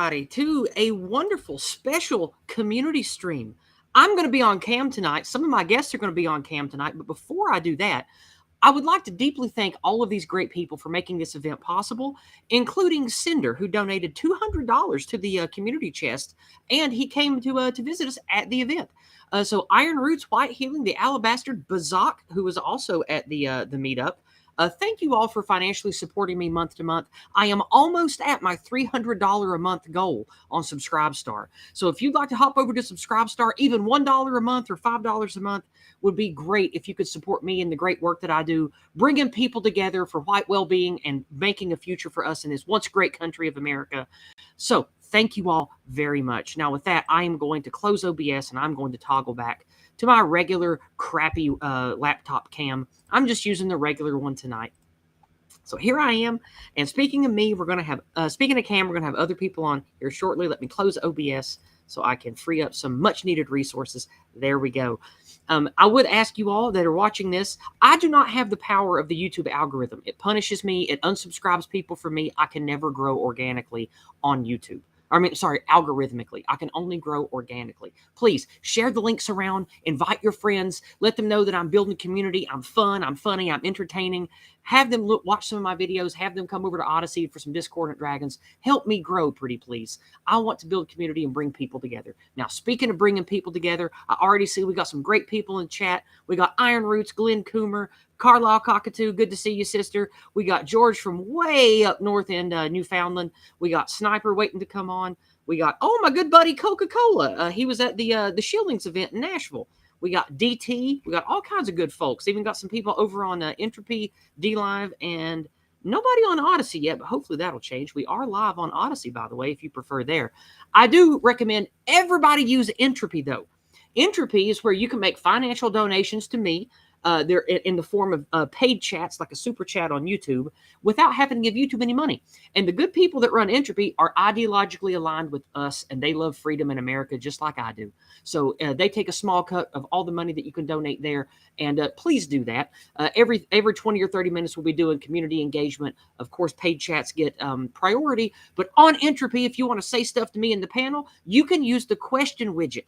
everybody, to a wonderful special community stream. I'm going to be on cam tonight. Some of my guests are going to be on cam tonight. But before I do that, I would like to deeply thank all of these great people for making this event possible, including Cinder, who donated $200 to the community chest, and he came to visit us at the event. So Iron Roots, White Healing, the Alabaster, Bazak, who was also at the meetup. Thank you all for financially supporting me month to month. I am almost at my $300 a month goal on Subscribestar. So if you'd like to hop over to Subscribestar, even $1 a month or $5 a month would be great if you could support me in the great work that I do, bringing people together for white well-being and making a future for us in this once great country of America. So thank you all very much. Now with that, I am going to close OBS and I'm going to toggle back to my regular crappy laptop cam. I'm just using the regular one tonight. So here I am. And speaking of me, we're going to have, speaking of cam, we're going to have other people on here shortly. Let me close OBS so I can free up some much needed resources. There we go. I would ask you all that are watching this, I do not have the power of the YouTube algorithm. It punishes me. It unsubscribes people from me. I can never grow organically on YouTube. Algorithmically. I can only grow organically. Please share the links around, invite your friends, let them know that I'm building a community. I'm fun, I'm funny, I'm entertaining. Have them watch some of my videos, have them come over to Odyssey for some Discordant Dragons. Help me grow, pretty please. I want to build a community and bring people together. Now, speaking of bringing people together, I already see we got some great people in chat. We got Iron Roots, Glenn Coomer, Carlisle Cockatoo, good to see you, sister. We got George from way up north in Newfoundland. We got Sniper waiting to come on. We got, oh, my good buddy Coca-Cola. He was at the Shieldings event in Nashville. We got DT. We got all kinds of good folks. Even got some people over on Entropy, D-Live, and nobody on Odyssey yet, but hopefully that'll change. We are live on Odyssey, by the way, if you prefer there. I do recommend everybody use Entropy, though. Entropy is where you can make financial donations to me. They're in the form of paid chats, like a super chat on YouTube, without having to give YouTube any money. And the good people that run Entropy are ideologically aligned with us, and they love freedom in America just like I do. So they take a small cut of all the money that you can donate there, and please do that. Every 20 or 30 minutes we'll be doing community engagement. Of course, paid chats get priority, but on Entropy, if you want to say stuff to me in the panel, you can use the question widget.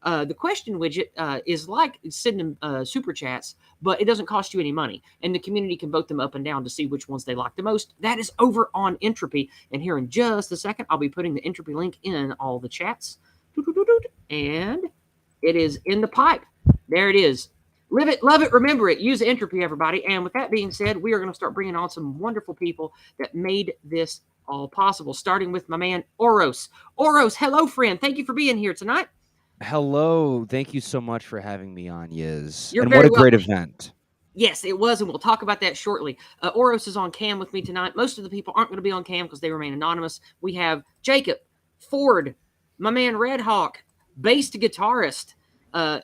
The question widget is like sending super chats, but it doesn't cost you any money. And the community can vote them up and down to see which ones they like the most. That is over on Entropy. And here in just a second, I'll be putting the Entropy link in all the chats. And it is in the pipe. There it is. Live it, love it, remember it. Use Entropy, everybody. And with that being said, we are going to start bringing on some wonderful people that made this all possible, starting with my man, Oros. Oros, hello, friend. Thank you for being here tonight. Hello. Thank you so much for having me on, Yizz. You're and very what a great welcome. event. Yes, it was, and we'll talk about that shortly. Oros is on cam with me tonight. Most of the people aren't going to be on cam because they remain anonymous. We have Jacob, Ford, my man Red Hawk, bass guitarist.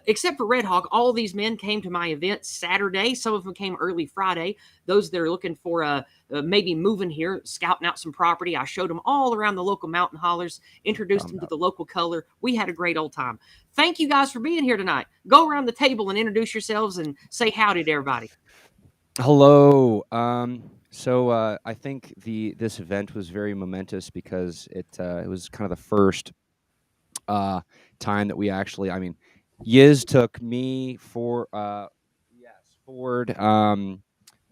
Except for Red Hawk, all these men came to my event Saturday. Some of them came early Friday. Those that are looking for maybe moving here, scouting out some property. I showed them all around the local mountain hollers, introduced them to the local color. We had a great old time. Thank you guys for being here tonight. Go around the table and introduce yourselves and say howdy to everybody. Hello. So I think this event was very momentous because it was kind of the first time that we actually, Yizz took me Ford,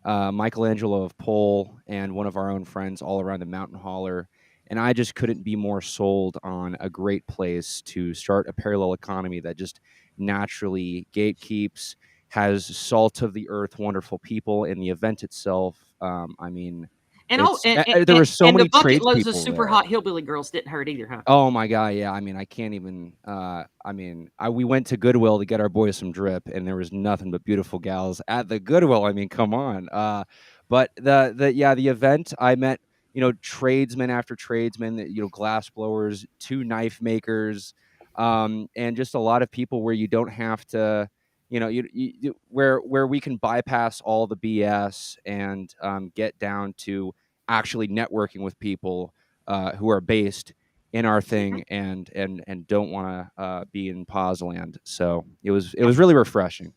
Michelangelo of Pole, and one of our own friends all around the mountain holler. And I just couldn't be more sold on a great place to start a parallel economy that just naturally gatekeeps, has salt of the earth, wonderful people in the event itself. There were so many the bucket loads tradespeople of super there. hot hillbilly girls didn't hurt either, huh? Oh my God, yeah. I can't even. We went to Goodwill to get our boys some drip, and there was nothing but beautiful gals at the Goodwill. Come on. But the event, I met tradesmen after tradesmen, glass blowers, 2 knife makers, and just a lot of people where you don't have to, where we can bypass all the BS and get down to actually networking with people who are based in our thing and don't want to be in pause land. So it was really refreshing.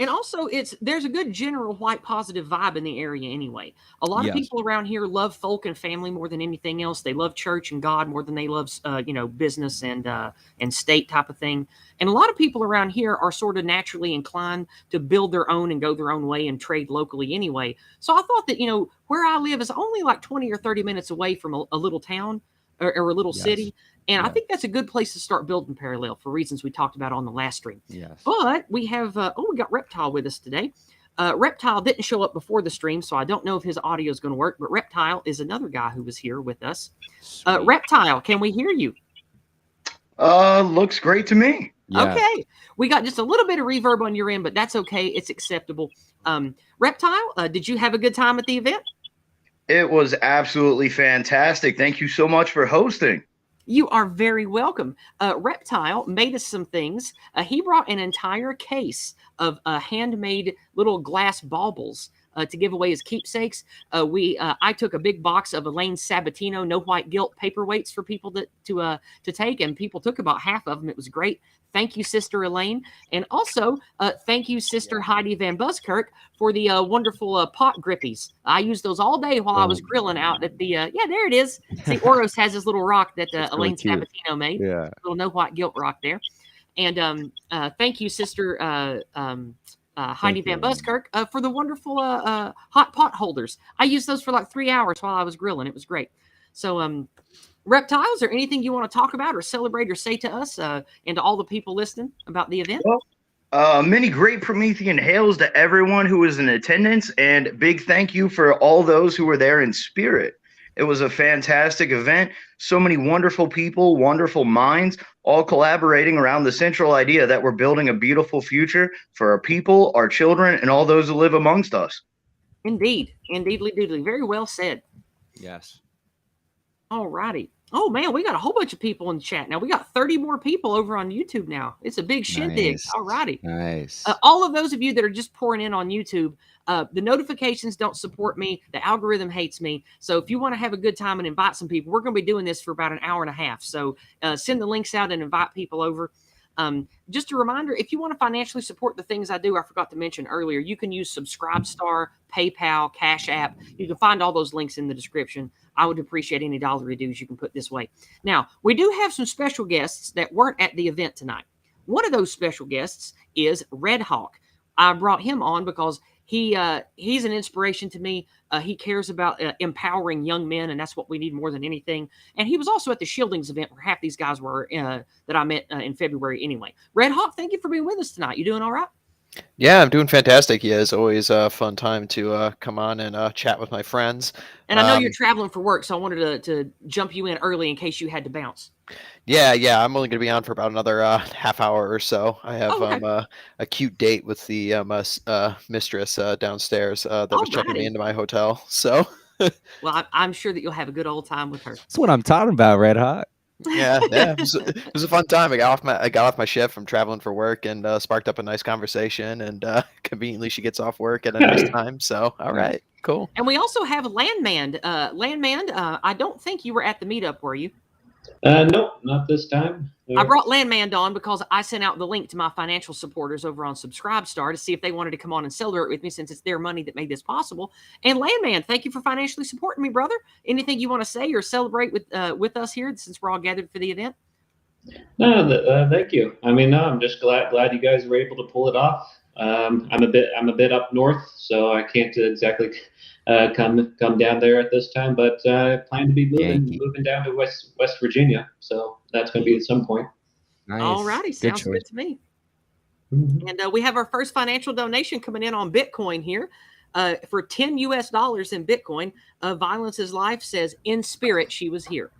And also, there's a good general white positive vibe in the area anyway. A lot of Yes. people around here love folk and family more than anything else. They love church and God more than they love, business and state type of thing. And a lot of people around here are sort of naturally inclined to build their own and go their own way and trade locally anyway. So I thought that, where I live is only like 20 or 30 minutes away from a little town or a little Yes. city. And I Yes. think that's a good place to start building parallel for reasons we talked about on the last stream. Yes. But we have, we got Reptile with us today. Reptile didn't show up before the stream, so I don't know if his audio is going to work. But Reptile is another guy who was here with us. Sweet. Reptile, can we hear you? Looks great to me. Yes. Okay. We got just a little bit of reverb on your end, but that's okay. It's acceptable. Reptile, did you have a good time at the event? It was absolutely fantastic. Thank you so much for hosting. You are very welcome. Reptile made us some things. He brought an entire case of handmade little glass baubles to give away as keepsakes. I took a big box of Elaine Sabatino No White Guilt paperweights for people to take, and people took about half of them. It was great. Thank you, Sister Elaine. And also, thank you, Sister Heidi Van Buskirk, for the wonderful pot grippies. I used those all day while I was grilling out at the, there it is. See, Oros has this little rock that Elaine really Sabatino made. Yeah. Little No White Guilt rock there. And thank you, Sister Heidi Van Buskirk, for the wonderful hot pot holders. I used those for like 3 hours while I was grilling. It was great. So, Reptiles, or anything you want to talk about or celebrate or say to us and to all the people listening about the event? Well, many great Promethean hails to everyone who was in attendance, and big thank you for all those who were there in spirit. It was a fantastic event. So many wonderful people, wonderful minds, all collaborating around the central idea that we're building a beautiful future for our people, our children, and all those who live amongst us. Indeed. Indeedly doodly. Very well said. Yes. All righty. Oh, man, we got a whole bunch of people in the chat now. We got 30 more people over on YouTube now. It's a big shindig. Nice. All righty. Nice. All of those of you that are just pouring in on YouTube, the notifications don't support me. The algorithm hates me. So if you want to have a good time and invite some people, we're going to be doing this for about an hour and a half. So send the links out and invite people over. Just a reminder, if you want to financially support the things I do, I forgot to mention earlier, you can use Subscribestar, PayPal, Cash App. You can find all those links in the description. I would appreciate any dollar dues you can put this way. Now, we do have some special guests that weren't at the event tonight. One of those special guests is Red Hawk. I brought him on because he's an inspiration to me. He cares about empowering young men, and that's what we need more than anything. And he was also at the Shieldings event where half these guys were that I met in February anyway. Red Hawk, thank you for being with us tonight. You doing all right? Yeah, I'm doing fantastic. Yeah, it's always a fun time to come on and chat with my friends. And I know you're traveling for work, so I wanted to jump you in early in case you had to bounce. Yeah, I'm only going to be on for about another half hour or so. I have a cute date with the mistress downstairs that was checking me into my hotel. So, well, I'm sure that you'll have a good old time with her. That's what I'm talking about, Red Hot. Yeah, it was a fun time. I got off my shift from traveling for work and sparked up a nice conversation. And conveniently, she gets off work at a nice time. So, all right, cool. And we also have Landman. Landman, I don't think you were at the meetup, were you? Nope, not this time. I brought Landman on because I sent out the link to my financial supporters over on Subscribestar to see if they wanted to come on and celebrate with me, since it's their money that made this possible. And Landman, thank you for financially supporting me, brother. Anything you want to say or celebrate with us here, since we're all gathered for the event? No, thank you. I mean, no, I'm just glad you guys were able to pull it off. I'm a bit up north, so I can't exactly come down there at this time, but I plan to be moving down to West Virginia, so that's going to be at some point. Nice. All righty, sounds good to me. Mm-hmm. And we have our first financial donation coming in on Bitcoin here for $10 in Bitcoin. Violence is Life says, in spirit, she was here.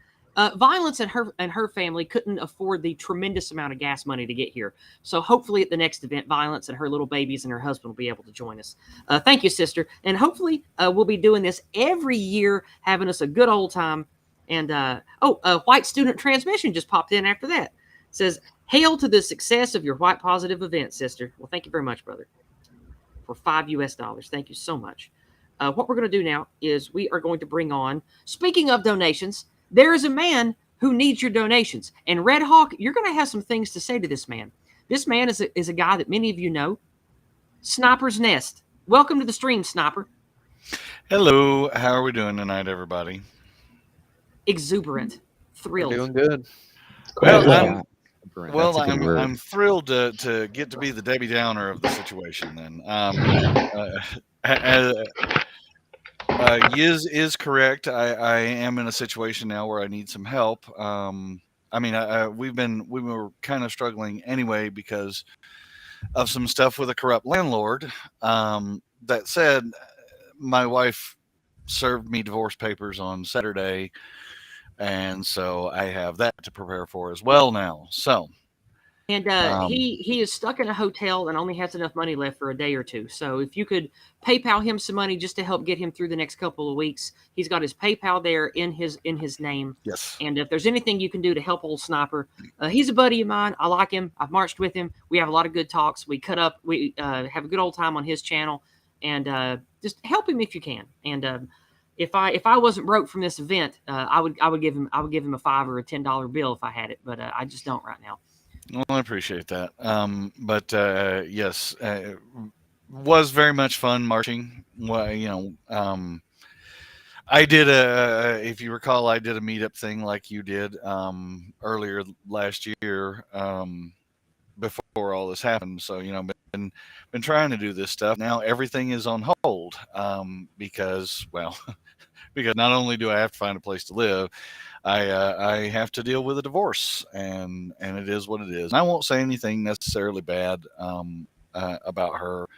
Violence and her family couldn't afford the tremendous amount of gas money to get here. So hopefully at the next event, Violence and her little babies and her husband will be able to join us. Thank you, sister. And hopefully we'll be doing this every year, having us a good old time. And White Student Transmission just popped in after that. It says, hail to the success of your White Positive event, sister. Well, thank you very much, brother, for $5. Thank you so much. What we're going to do now is we are going to bring on, speaking of donations, there is a man who needs your donations. And Red Hawk, you're going to have some things to say to this man. This man is a guy that many of you know. Sniper's Nest. Welcome to the stream, Sniper. Hello, how are we doing tonight, everybody? Exuberant, thrilled. We're doing good. Well, I'm I'm thrilled to get to be the Debbie Downer of the situation. Then, Yizz is correct. I am in a situation now where I need some help. I mean, we were kind of struggling anyway because of some stuff with a corrupt landlord. That said, my wife served me divorce papers on Saturday, and so I have that to prepare for as well now. So, and he is stuck in a hotel and only has enough money left for a day or two. So if you could PayPal him some money just to help get him through the next couple of weeks, he's got his PayPal there in his name. Yes. And if there's anything you can do to help old Sniper, he's a buddy of mine. I like him. I've marched with him. We have a lot of good talks. We cut up. We have a good old time on his channel, and just help him if you can. And if I wasn't broke from this event, I would give him a $5 or a $10 bill if I had it, but I just don't right now. Well, I appreciate that. But yes, was very much fun marching. Well, I did if you recall, I did a meetup thing like you did earlier last year before all this happened. So been trying to do this stuff. Now everything is on hold because because not only do I have to find a place to live, I have to deal with a divorce, and it is what it is. And I won't say anything necessarily bad about her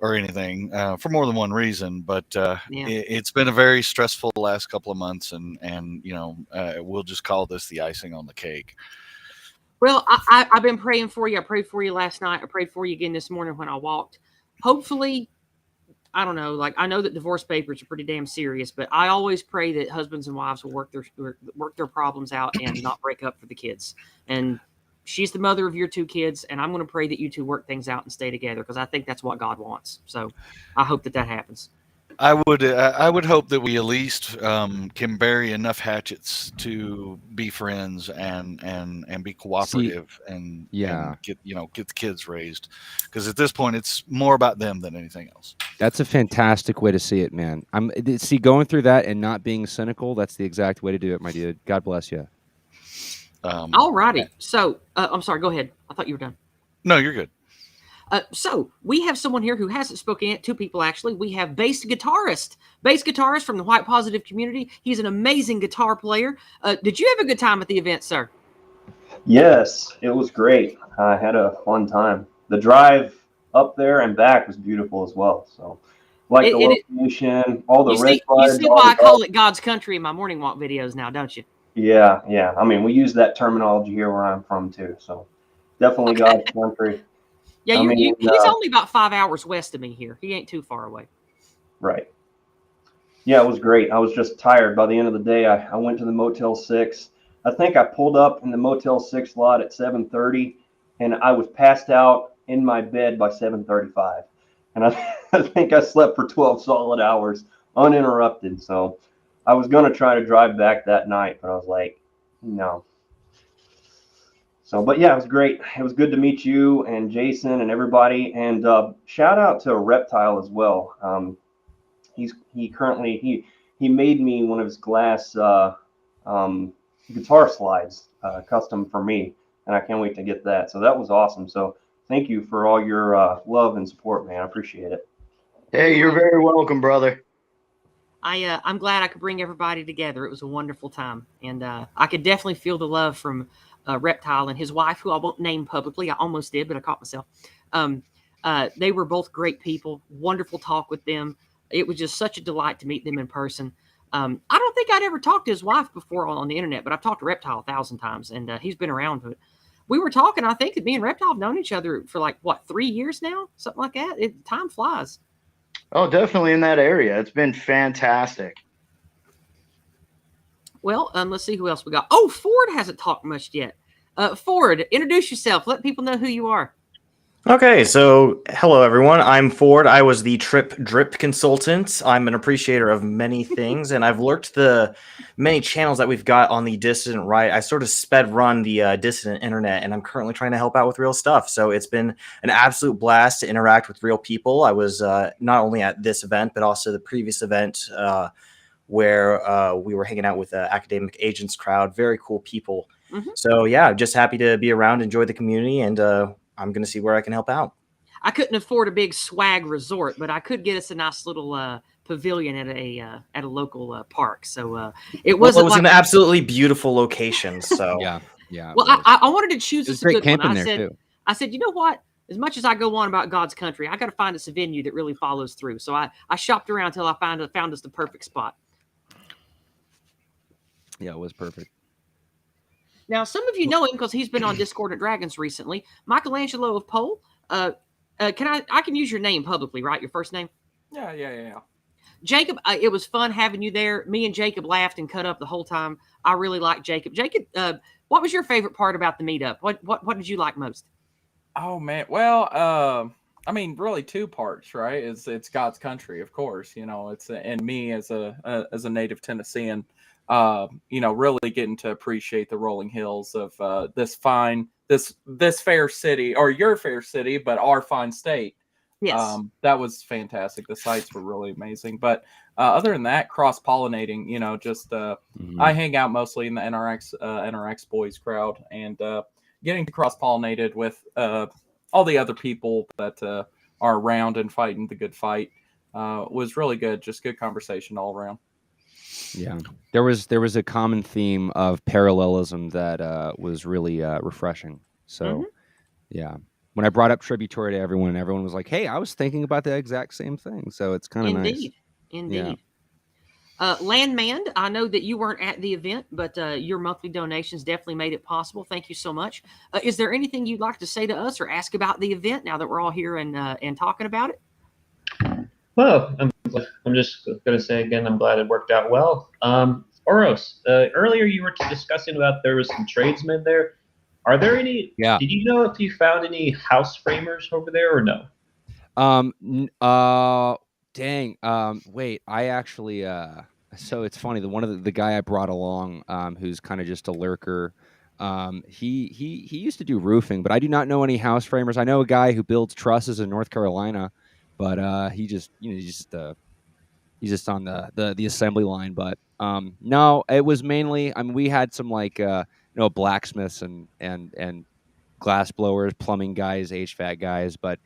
or anything for more than one reason, but it's been a very stressful last couple of months, and we'll just call this the icing on the cake. Well, I've been praying for you. I prayed for you last night. I prayed for you again this morning when I walked. Hopefully, I don't know. Like, I know that divorce papers are pretty damn serious, but I always pray that husbands and wives will work their problems out and not break up for the kids. And she's the mother of your two kids, and I'm going to pray that you two work things out and stay together, because I think that's what God wants. So I hope that happens. I would hope that we at least can bury enough hatchets to be friends and be cooperative and get the kids raised, because at this point it's more about them than anything else. That's a fantastic way to see it, man. Going through that and not being cynical. That's the exact way to do it, my dude. God bless you. All righty. So I'm sorry. Go ahead. I thought you were done. No, you're good. So we have someone here who hasn't spoken yet. Two people, actually. We have bass guitarist from the White Positive community. He's an amazing guitar player. Did you have a good time at the event, sir? Yes, it was great. I had a fun time. The drive up there and back was beautiful as well. So, the location, all the red flags. You see why I call it God's country in my morning walk videos now, don't you? Yeah. I mean, we use that terminology here where I'm from too. So, definitely God's country. Yeah, he's only about 5 hours west of me here. He ain't too far away. Right. Yeah, it was great. I was just tired. By the end of the day, I went to the Motel 6. I think I pulled up in the Motel 6 lot at 7:30, and I was passed out in my bed by 7:35. And I think I slept for 12 solid hours uninterrupted. So I was going to try to drive back that night, but I was like, no. So, but yeah, it was great. It was good to meet you and Jason and everybody. And shout out to Reptile as well. He made me one of his glass guitar slides custom for me, and I can't wait to get that. So that was awesome. So thank you for all your love and support, man. I appreciate it. Hey, you're very welcome, brother. I'm glad I could bring everybody together. It was a wonderful time, and I could definitely feel the love from Reptile and his wife, who I won't name publicly. I almost did, but I caught myself. They were both great people. Wonderful talk with them. It was just such a delight to meet them in person. I don't think I'd ever talked to his wife before on the internet, but I've talked to Reptile 1,000 times, and he's been around. But we were talking. I think that me and Reptile have known each other for 3 years now, something like that. Time flies. Oh, definitely in that area. It's been fantastic. Well, let's see who else we got. Oh, Ford hasn't talked much yet. Ford, introduce yourself. Let people know who you are. Okay, so hello everyone. I'm Ford. I was the Trip Drip consultant. I'm an appreciator of many things, and I've lurked the many channels that we've got on the Dissident Right. I sort of sped run the Dissident Internet, and I'm currently trying to help out with real stuff. So it's been an absolute blast to interact with real people. I was not only at this event, but also the previous event where we were hanging out with the Academic Agents crowd. Very cool people. So yeah, just happy to be around, enjoy the community, and I'm going to see where I can help out. I couldn't afford a big swag resort, but I could get us a nice little pavilion at a local park. So it was wasn't an absolutely beautiful location. So yeah. Well, I wanted to choose There's us a great good one. camping there too. I said, you know what? As much as I go on about God's country, I got to find us a venue that really follows through. So I shopped around until I found us the perfect spot. Yeah, it was perfect. Now, some of you know him because he's been on Discordant Dragons recently. Michelangelo of Pole. I can use your name publicly, right? Your first name? Yeah. Jacob, it was fun having you there. Me and Jacob laughed and cut up the whole time. I really liked Jacob. Jacob, what was your favorite part about the meetup? What did you like most? Oh man, well, I mean, really two parts, right? It's God's country, of course. You know, it's and me as a native Tennessean, really getting to appreciate the rolling hills of this fair city, or your fair city, but our fine state. Yes. That was fantastic. The sites were really amazing. But other than that, cross-pollinating, just I hang out mostly in the NRX boys crowd, and getting to cross-pollinated with all the other people that are around and fighting the good fight was really good. Just good conversation all around. Yeah, there was a common theme of parallelism that was really refreshing. So, yeah. When I brought up Tributary to everyone was like, "Hey, I was thinking about the exact same thing." So it's kind of nice. Indeed. Landman, I know that you weren't at the event, but your monthly donations definitely made it possible. Thank you so much. Is there anything you'd like to say to us or ask about the event now that we're all here and talking about it? Well, I'm just going to say again, I'm glad it worked out well. Oros, earlier you were discussing about there was some tradesmen there. Are there any? Yeah. Did you know if you found any house framers over there or no? Dang. Wait, I actually. So it's funny. The guy I brought along, who's kind of just a lurker. He used to do roofing, but I do not know any house framers. I know a guy who builds trusses in North Carolina, but he just he's just on the assembly line. But no, it was mainly. I mean, we had some blacksmiths and glass blowers, plumbing guys, HVAC guys, but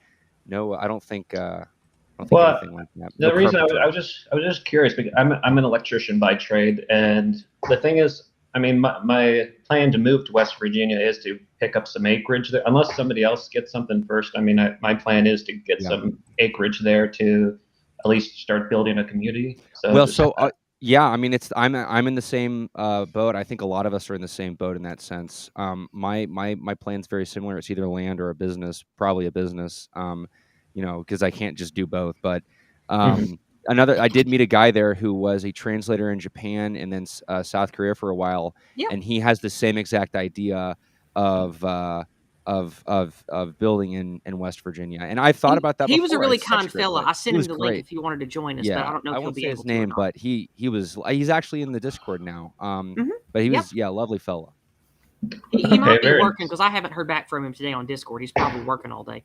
no, I don't think anything like that. The reason I was just curious because I'm an electrician by trade, and the thing is, I mean, my plan to move to West Virginia is to pick up some acreage there, unless somebody else gets something first. I mean, my plan is to get some acreage there to at least start building a community. Yeah, I mean, I'm in the same boat. I think a lot of us are in the same boat in that sense. My plan's very similar. It's either land or a business, probably a business. Because I can't just do both. But I did meet a guy there who was a translator in Japan and then South Korea for a while, and he has the same exact idea of building in West Virginia. And I've thought about that. He before. was a really kind fella. I sent him the link if he wanted to join us, but I don't know if he'll be able to. His name, but he's actually in the Discord now. But he was a lovely fella. He might be working because I haven't heard back from him today on Discord. He's probably working all day.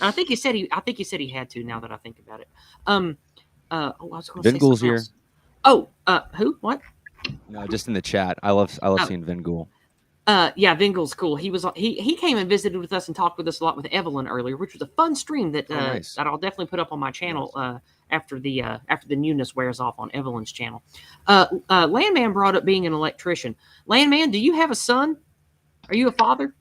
I think he said he had to. Now that I think about it, I was going to say Vingul's here. Else. Oh, who? What? No, just in the chat. I love seeing Vingul. Yeah, Vingul's cool. He came and visited with us and talked with us a lot with Evelyn earlier, which was a fun stream that nice. that I'll definitely put up on my channel after the newness wears off on Evelyn's channel. Landman brought up being an electrician. Landman, do you have a son? Are you a father?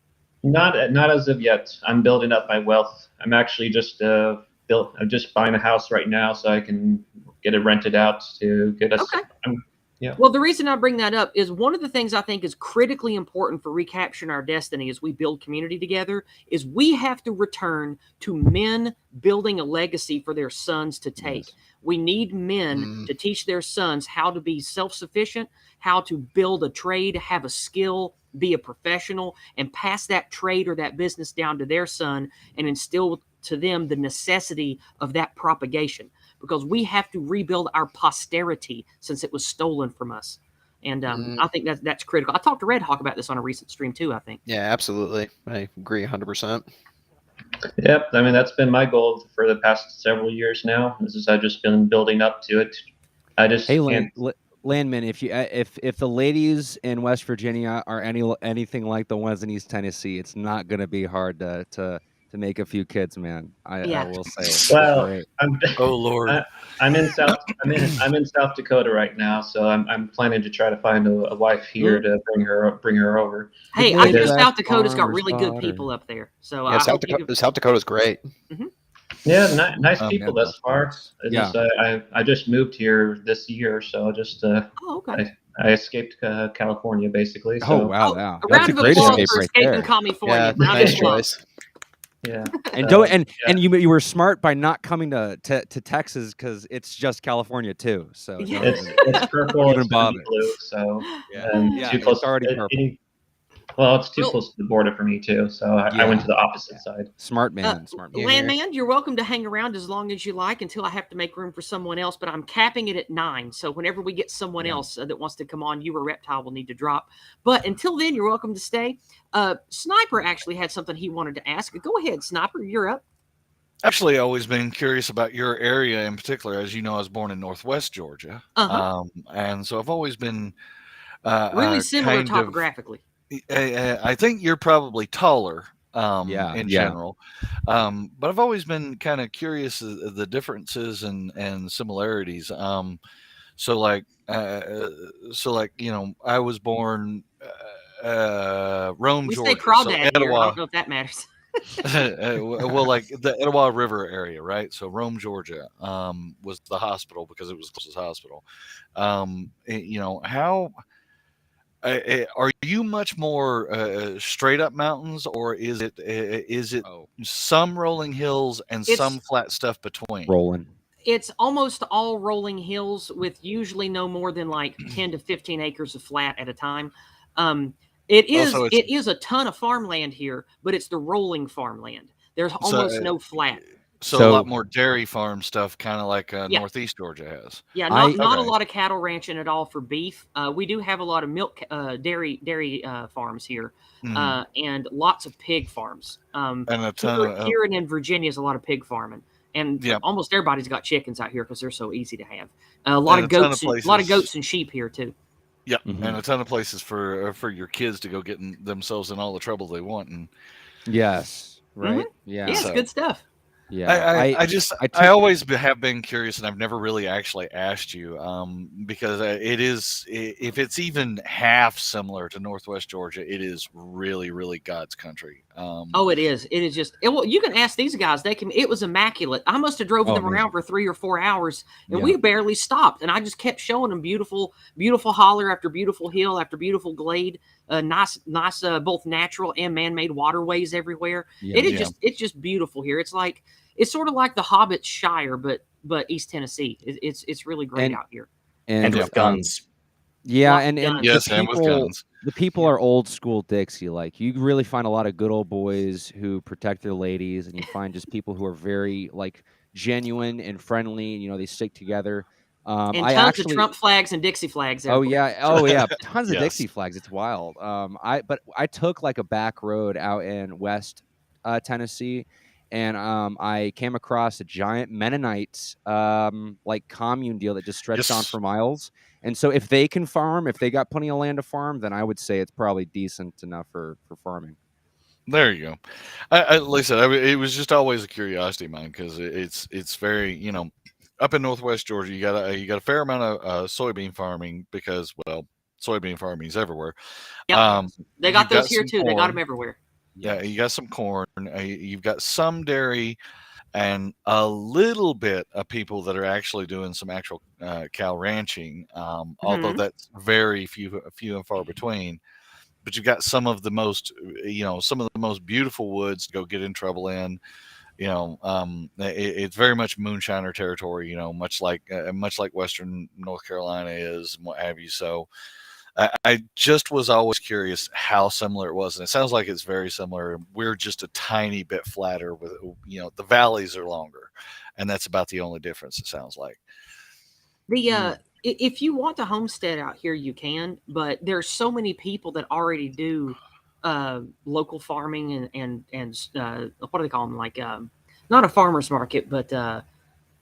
Not as of yet. I'm building up my wealth. I'm actually just I'm just buying a house right now so I can get it rented out to get us. Okay. Yeah. Well, the reason I bring that up is one of the things I think is critically important for recapturing our destiny as we build community together is we have to return to men building a legacy for their sons to take. Yes. We need men to teach their sons how to be self-sufficient, how to build a trade, have a skill, be a professional, and pass that trade or that business down to their son and instill to them the necessity of that propagation. Because we have to rebuild our posterity since it was stolen from us. And I think that's critical. I talked to Red Hawk about this on a recent stream too, I think. Yeah, absolutely. I agree 100%. Yep. I mean, that's been my goal for the past several years now. I've just been building up to it. I just can't. Landman, if the ladies in West Virginia are anything like the ones in East Tennessee, it's not going to be hard to make a few kids, man. I will say. Well, oh Lord, I'm in South Dakota right now, so I'm planning to try to find a wife here to bring her over. Hey, I hear South Dakota's got really good people up there. So yeah, South Dakota's great. Yeah, nice people thus far. Yeah. I just moved here this year, so I escaped California basically. So. Oh wow, yeah, that's a great escape right there. California. Yeah, nice choice. Yeah, and you were smart by not coming to Texas because it's just California too. So it's purple, it's blue, so too close. It's already purple. Well, it's too close to the border for me too, so I went to the opposite side. Smart man. Landman, you're welcome to hang around as long as you like until I have to make room for someone else, but I'm capping it at 9. So whenever we get someone else that wants to come on, you or Reptile will need to drop. But until then, you're welcome to stay. Sniper actually had something he wanted to ask. Go ahead, Sniper, you're up. Actually, I've always been curious about your area in particular. As you know, I was born in Northwest Georgia, and so I've always been really similar topographically. I think you're probably taller in general. But I've always been kind of curious of the differences and similarities. So like, you know, I was born Rome, we Georgia. Say crawdad so here. I don't know if that matters. Well, like the Etowah River area, right? So Rome, Georgia, was the hospital because it was the closest hospital. You know, how are you much more straight up mountains, or is it some rolling hills and some flat stuff between? Rolling. It's almost all rolling hills with usually no more than like 10 to 15 acres of flat at a time. It is a ton of farmland here, but it's the rolling farmland. There's almost no flat. So a lot more dairy farm stuff, kind of like Northeast Georgia has. Yeah, not a lot of cattle ranching at all for beef. We do have a lot of milk dairy farms here, and lots of pig farms. And a ton here and in Virginia is a lot of pig farming, and almost everybody's got chickens out here because they're so easy to have. A lot of goats and sheep here too. Yeah, and a ton of places for your kids to go get themselves in all the trouble they want. And yes, right, yeah, it's good stuff. Yeah, I always have been curious, and I've never really actually asked you, because it is, if it's even half similar to Northwest Georgia, it is really, really God's country. It is. It is just. Well, you can ask these guys. It was immaculate. I must have drove them around for 3 or 4 hours, and we barely stopped. And I just kept showing them beautiful, beautiful holler after beautiful hill after beautiful glade. Nice, both natural and man-made waterways everywhere. It's just beautiful here. It's sort of like the Hobbit Shire, but East Tennessee. It's really great out here. And with guns. Yeah, and with guns. The people are old school Dixie. Like, you really find a lot of good old boys who protect their ladies, and you find just people who are very like genuine and friendly. You know, they stick together. And tons of Trump flags and Dixie flags. Everywhere. Tons of Dixie flags. It's wild. I took like a back road out in West Tennessee. And I came across a giant Mennonite like commune deal that just stretched on for miles. And so if they can farm, if they got plenty of land to farm, then I would say it's probably decent enough for farming. There you go. Like I said, it was just always a curiosity of mine because it's very, you know, up in Northwest Georgia, you got a fair amount of soybean farming because, well, soybean farming is everywhere. Yep. They got those here too. They got them everywhere. Yeah, you got some corn, you've got some dairy, and a little bit of people that are actually doing some actual cow ranching, although that's very few and far between. But you've got some of the most beautiful woods to go get in trouble in. It's very much moonshiner territory. Much like Western North Carolina is, and what have you. So I just was always curious how similar it was, and it sounds like it's very similar. We're just a tiny bit flatter with the valleys are longer, and that's about the only difference. It sounds like. If you want to homestead out here, you can, but there's so many people that already do local farming and what do they call them? Like not a farmer's market, but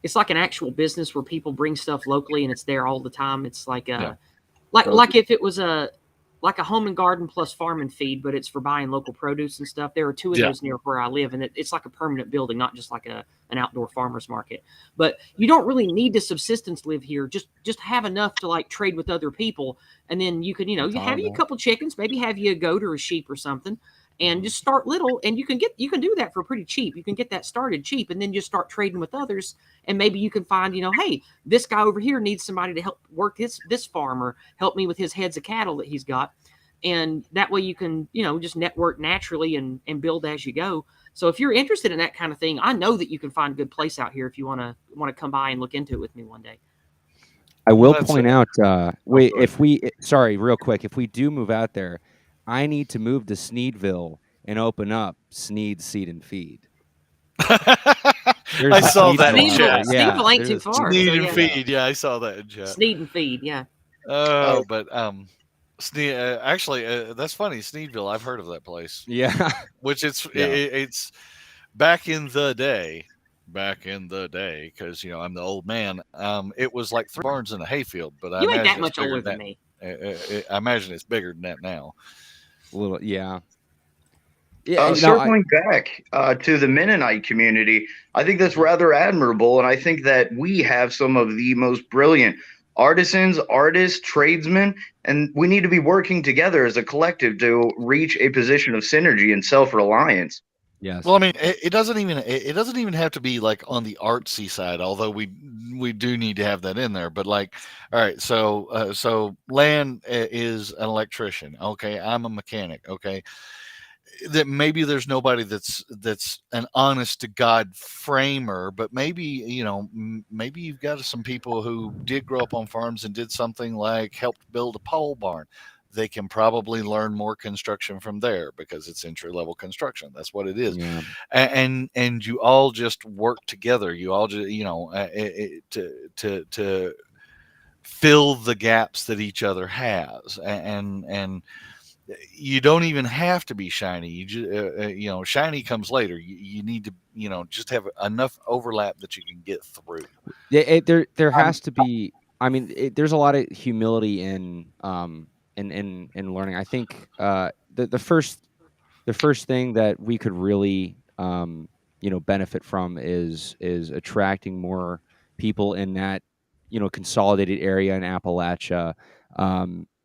it's like an actual business where people bring stuff locally and it's there all the time. It's like like if it was a home and garden plus farm and feed, but it's for buying local produce and stuff. There are two of those near where I live, and it's like a permanent building, not just like an outdoor farmer's market. But you don't really need to subsistence live here. Just have enough to like trade with other people, and then you can you have you a couple chickens, maybe have you a goat or a sheep or something, and just start little, and you can do that for pretty cheap. You can get that started cheap, and then just start trading with others, and maybe you can find hey, this guy over here needs somebody to help work this farm or help me with his heads of cattle that he's got. And that way you can, just network naturally and build as you go. So if you're interested in that kind of thing, I know that you can find a good place out here if you want to come by and look into it with me one day. I will point out, real quick, if we do move out there, I need to move to Sneedville and open up Sneed Seed and Feed. I saw that in chat. Sneedville ain't too far. Sneed and Feed. Yeah, I saw that in chat. Sneed and Feed. Yeah. But actually, that's funny. Sneedville, I've heard of that place. Yeah, which it's back in the day, because I'm the old man. It was like 3 barns in a hayfield, but you ain't that much older than me. I imagine it's bigger than that now. A little, yeah. Circling back to the Mennonite community, I think that's rather admirable, and I think that we have some of the most brilliant artisans, artists, tradesmen, and we need to be working together as a collective to reach a position of synergy and self-reliance. Yes. Well, I mean, it doesn't even have to be like on the artsy side, although we do need to have that in there. But like, all right, so Lan is an electrician. Okay, I'm a mechanic. Okay. That maybe there's nobody that's an honest to God framer, but maybe maybe you've got some people who did grow up on farms and did something like helped build a pole barn. They can probably learn more construction from there because it's entry level construction. That's what it is. Yeah. And you all just work together. You all just to fill the gaps that each other has, and you don't even have to be shiny. You just, shiny comes later. You need to, just have enough overlap that you can get through. There has to be. I mean, there's a lot of humility in learning. I think the first thing that we could really benefit from is attracting more people in that consolidated area in Appalachia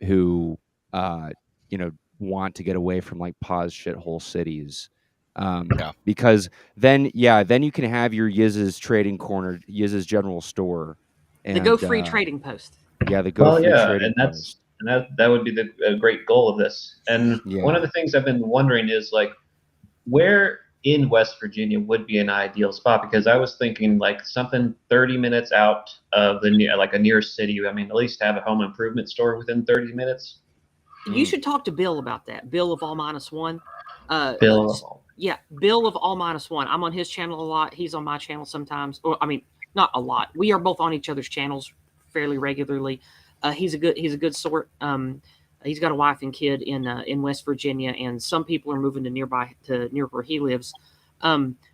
who want to get away from like pause shithole cities. Because then you can have your Yizz's trading corner, Yizz's general store, and the Go Free trading post. Yeah, the Go Free trading post. And that would be the great goal of this. And one of the things I've been wondering is like, where in West Virginia would be an ideal spot? Because I was thinking like something 30 minutes out of a near city. I mean, at least have a home improvement store within 30 minutes. You should talk to Bill about that. Bill of All Minus One. Bill. Yeah, Bill of All Minus One. I'm on his channel a lot. He's on my channel sometimes. Or I mean, not a lot. We are both on each other's channels fairly regularly. He's a good sort. He's got a wife and kid in West Virginia, and some people are moving to near where he lives.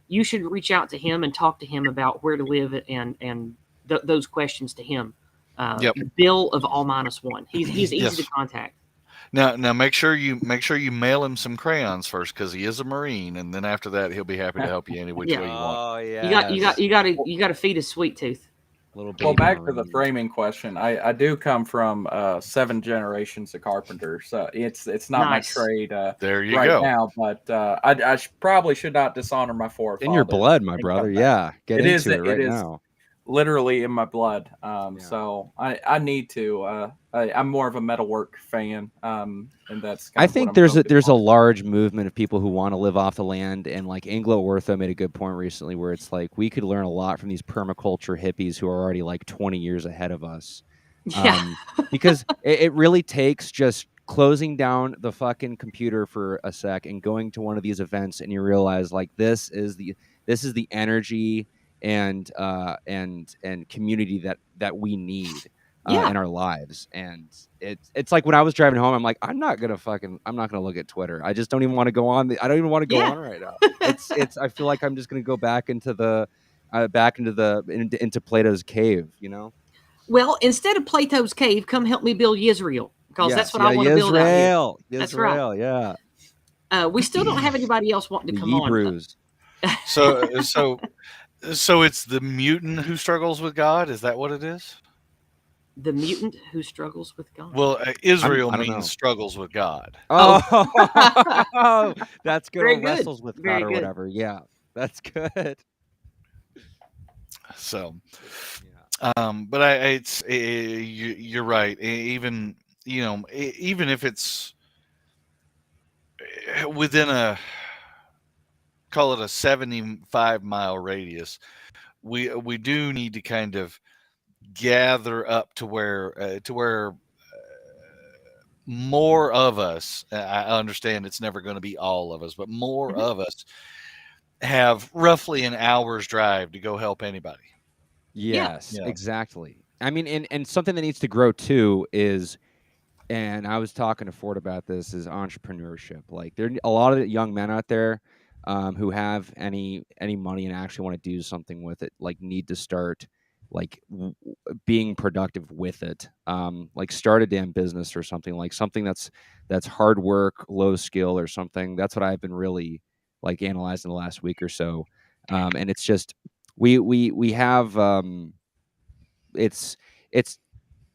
You should reach out to him and talk to him about where to live and those questions to him. Bill of All Minus One. He's easy to contact. Now make sure you mail him some crayons first, because he is a Marine, and then after that he'll be happy to help you any which way you want. Oh yeah. You got to feed his sweet tooth. Well, back to the framing question. I do come from 7 generations of carpenters. So it's not my trade there you right go. now, but I probably should not dishonor my forefathers. In your blood, my brother. Yeah, get into it right now. literally in my blood. So I need to. I'm more of a metalwork fan, and that's kind I of what think I'm there's focused a on. large movement of people who want to live off the land, and like Anglo Ortho made a good point recently, where it's like we could learn a lot from these permaculture hippies who are already like 20 years ahead of us. Yeah. Because it really takes just closing down the fucking computer for a sec and going to one of these events, and you realize like this is the energy and community that we need Yeah. in our lives. And it's like when I was driving home, I'm like, I'm not gonna look at Twitter. I just don't even want to go on. I don't even want to go Yeah. on right now. It's I feel like I'm just gonna go back into into Plato's cave, you know. Well, instead of Plato's cave, come help me build Yisrael, because that's what I want to build out here. That's right. Yeah. We still don't have anybody else wanting to The come on. Hebrews. So it's the mutant who struggles with God. Is that what it is? The mutant who struggles with God. Well, Israel I don't know. means struggles with God. Oh, that's good. Very Or good. wrestles with Very God or good. whatever. Yeah, that's good. So, but you're right. Even even if it's within call it a 75-mile radius, we do need to kind of gather up to where more of us. I understand it's never going to be all of us, but more of us have roughly an hour's drive to go help anybody. Yes, exactly. I mean, and something that needs to grow too is, and I was talking to Ford about this, is entrepreneurship. Like there are a lot of the young men out there who have any money and actually want to do something with it, like need to start like being productive with it. Like start a damn business or something, like something that's hard work, low skill or something. That's what I've been really like analyzing the last week or so. And it's just we have it's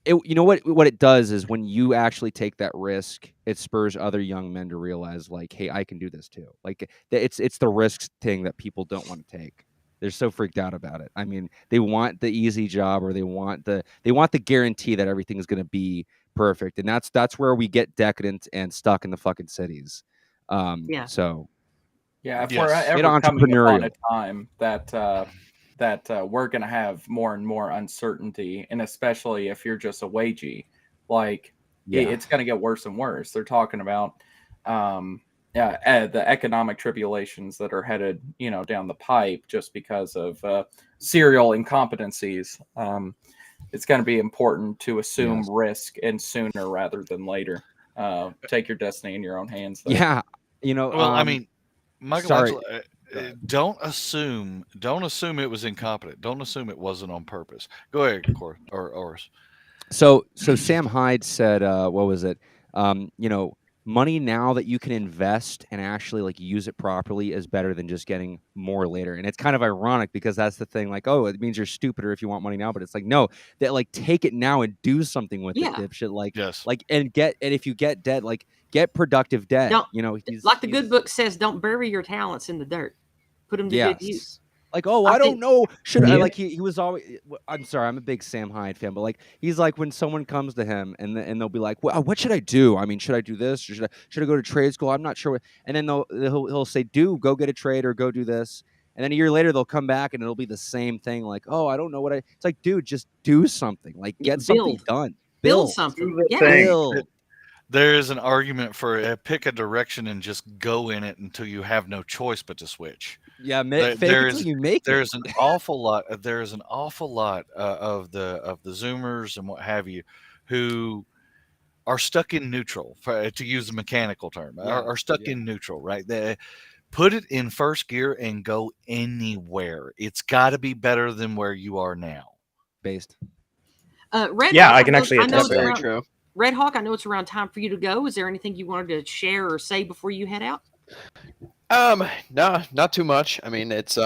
you know what it does is when you actually take that risk, it spurs other young men to realize like, hey, I can do this too. Like it's the risk thing that people don't want to take. They're so freaked out about it. I mean, they want the easy job, or they want the guarantee that everything's going to be perfect, and that's where we get decadent and stuck in the fucking cities. So yeah, if Yes. we're Get ever coming upon a entrepreneurial. time that we're going to have more and more uncertainty, and especially if you're just a wagey, like Yeah. it's going to get worse and worse. They're talking about the economic tribulations that are headed, down the pipe just because of serial incompetencies. It's going to be important to assume risk and sooner rather than later. Take your destiny in your own hands. There. Yeah. Well, I mean, Sorry. Michelangelo, don't assume it was incompetent. Don't assume it wasn't on purpose. Go ahead, Cor or Oris. So Sam Hyde said, what was it? Money now that you can invest and actually like use it properly is better than just getting more later. And it's kind of ironic because that's the thing. Like, oh, it means you're stupider if you want money now, but it's like, no, that like take it now and do something with it, dipshit. Like, yes. and if you get debt, like get productive debt. Like the good book says, don't bury your talents in the dirt. Put them to good use. Like, oh, I don't know. Should I like he was always. I'm sorry, I'm a big Sam Hyde fan, but like he's like when someone comes to him and they'll be like, well, what should I do? I mean, should I do this or should I go to trade school? I'm not sure. What, and then he'll say, go get a trade or go do this. And then a year later they'll come back and it'll be the same thing. Like, oh, I don't know what I. It's like, dude, just do something. Like, get something done. Build something. Build. There is an argument for pick a direction and just go in it until you have no choice but to switch. Yeah, there's an awful lot. There's an awful lot of the Zoomers and what have you, who are stuck in neutral. To use a mechanical term, are stuck in neutral. Right? They put it in first gear and go anywhere. It's got to be better than where you are now. Based. Red yeah, Hawk, I can actually attest very that. true. Red Hawk, I know it's around time for you to go. Is there anything you wanted to share or say before you head out? No, not too much. I mean, it's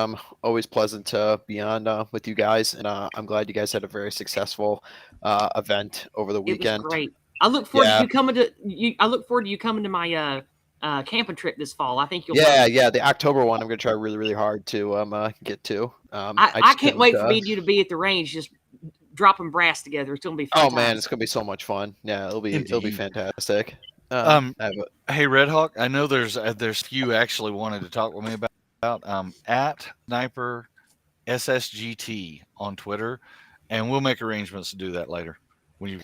always pleasant to be on with you guys, and I'm glad you guys had a very successful event over the weekend. It was great. I look forward to you coming to I look forward to you coming to my camping trip this fall. I think you'll. Yeah. The October one, I'm gonna try really, really hard to get to. I can't wait for me and you to be at the range, just dropping brass together. It's gonna be fun. Oh man, it's gonna be so much fun. Yeah, it'll be fantastic. Hey Red Hawk, I know there's few actually wanted to talk with me about at Sniper SSGT on Twitter, and we'll make arrangements to do that later. When you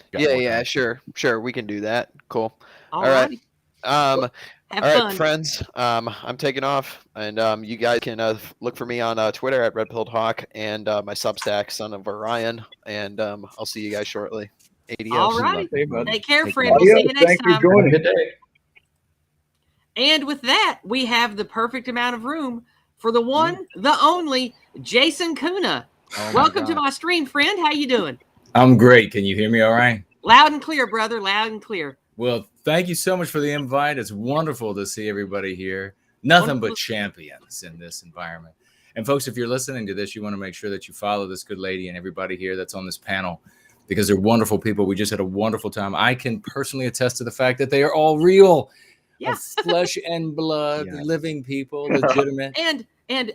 sure, we can do that. Cool. All right. All Have right, fun. friends. I'm taking off, and you guys can look for me on Twitter at Red-Pilled Hawk and my Substack, Son of Orion, and I'll see you guys shortly. Adios. All right. Hey, bud. Take care, friend. We'll see you next time. Joining. Good day. And with that, we have the perfect amount of room for the one, the only, Jason Köhne. Welcome to my stream, friend. How you doing? I'm great. Can you hear me all right? Loud and clear, brother. Loud and clear. Well, thank you so much for the invite. It's wonderful to see everybody here. Nothing but champions in this environment. And folks, if you're listening to this, you want to make sure that you follow this good lady and everybody here that's on this panel, because they're wonderful people. We just had a wonderful time. I can personally attest to the fact that they are all real, of flesh and blood, living people, legitimate. And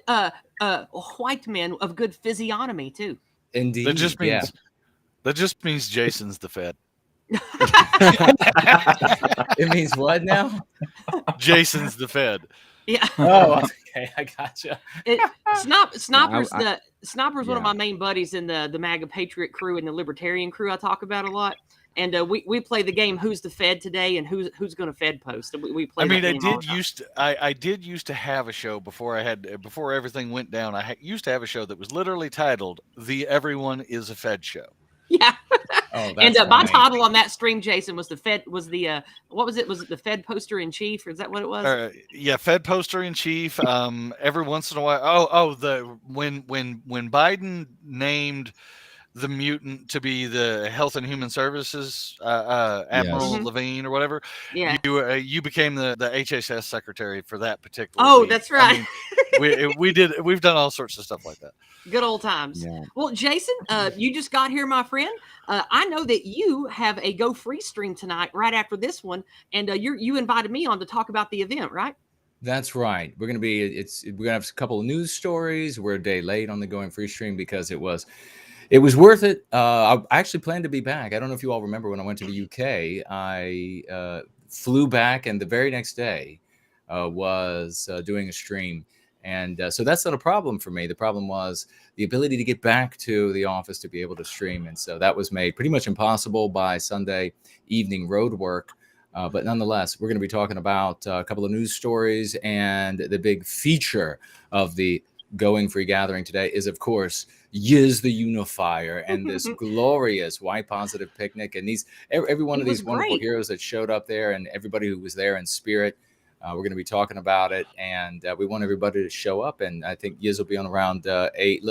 white men of good physiognomy too. Indeed. That just means Jason's the Fed. It means what now? Jason's the Fed. Yeah. Oh, okay. I gotcha. Sniper's one of my main buddies in the MAGA Patriot crew and the Libertarian crew I talk about a lot. And we play the game Who's the Fed today and who's going to Fed post. And we play. I mean, I did used to have a show before everything went down. Used to have a show that was literally titled "The Everyone Is a Fed Show." Yeah. Oh, and my title on that stream, Jason, was what was it? Was it the Fed poster in chief, or is that what it was? Fed poster in chief. Every once in a while, when Biden named the mutant to be the Health and Human Services Admiral Levine or whatever. Yeah, you became the HHS secretary for that particular. Oh, week. That's right. I mean, we've done all sorts of stuff like that. Good old times. Yeah. Well, Jason, you just got here, my friend. I know that you have a Go Free stream tonight, right after this one, and you invited me on to talk about the event, right? That's right. We're gonna have a couple of news stories. We're a day late on the Going Free stream because it was worth it. I actually planned to be back. I don't know if you all remember when I went to the UK. I flew back, and the very next day was doing a stream. And so that's not a problem for me. The problem was the ability to get back to the office to be able to stream. And so that was made pretty much impossible by Sunday evening road work. But nonetheless, we're going to be talking about a couple of news stories. And the big feature of the Going Free gathering today is, of course, Yizz the Unifier and this glorious Y positive picnic. And every one of these wonderful heroes that showed up there and everybody who was there in spirit. We're going to be talking about it, and we want everybody to show up. And I think Yizz will be on around 8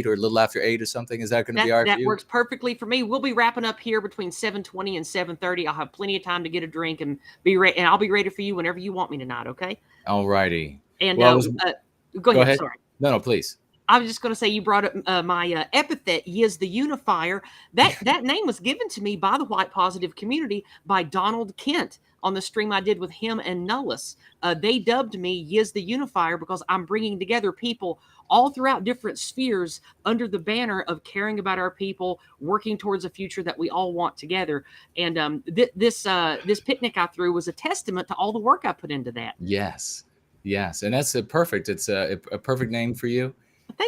or a little after 8 or something. Is that going to be all right for you? That works perfectly for me. We'll be wrapping up here between 7:20 and 7:30. I'll have plenty of time to get a drink and be ready. And I'll be ready for you whenever you want me tonight. Okay. All righty. And go ahead. Sorry. No, please. I was just going to say, you brought up my epithet, Yizz the Unifier. That name was given to me by the white positive community by Donald Kent on the stream I did with him and Nullus. They dubbed me Yizz the Unifier because I'm bringing together people all throughout different spheres under the banner of caring about our people, working towards a future that we all want together. And this picnic I threw was a testament to all the work I put into that. Yes. And that's perfect. It's a perfect name for you.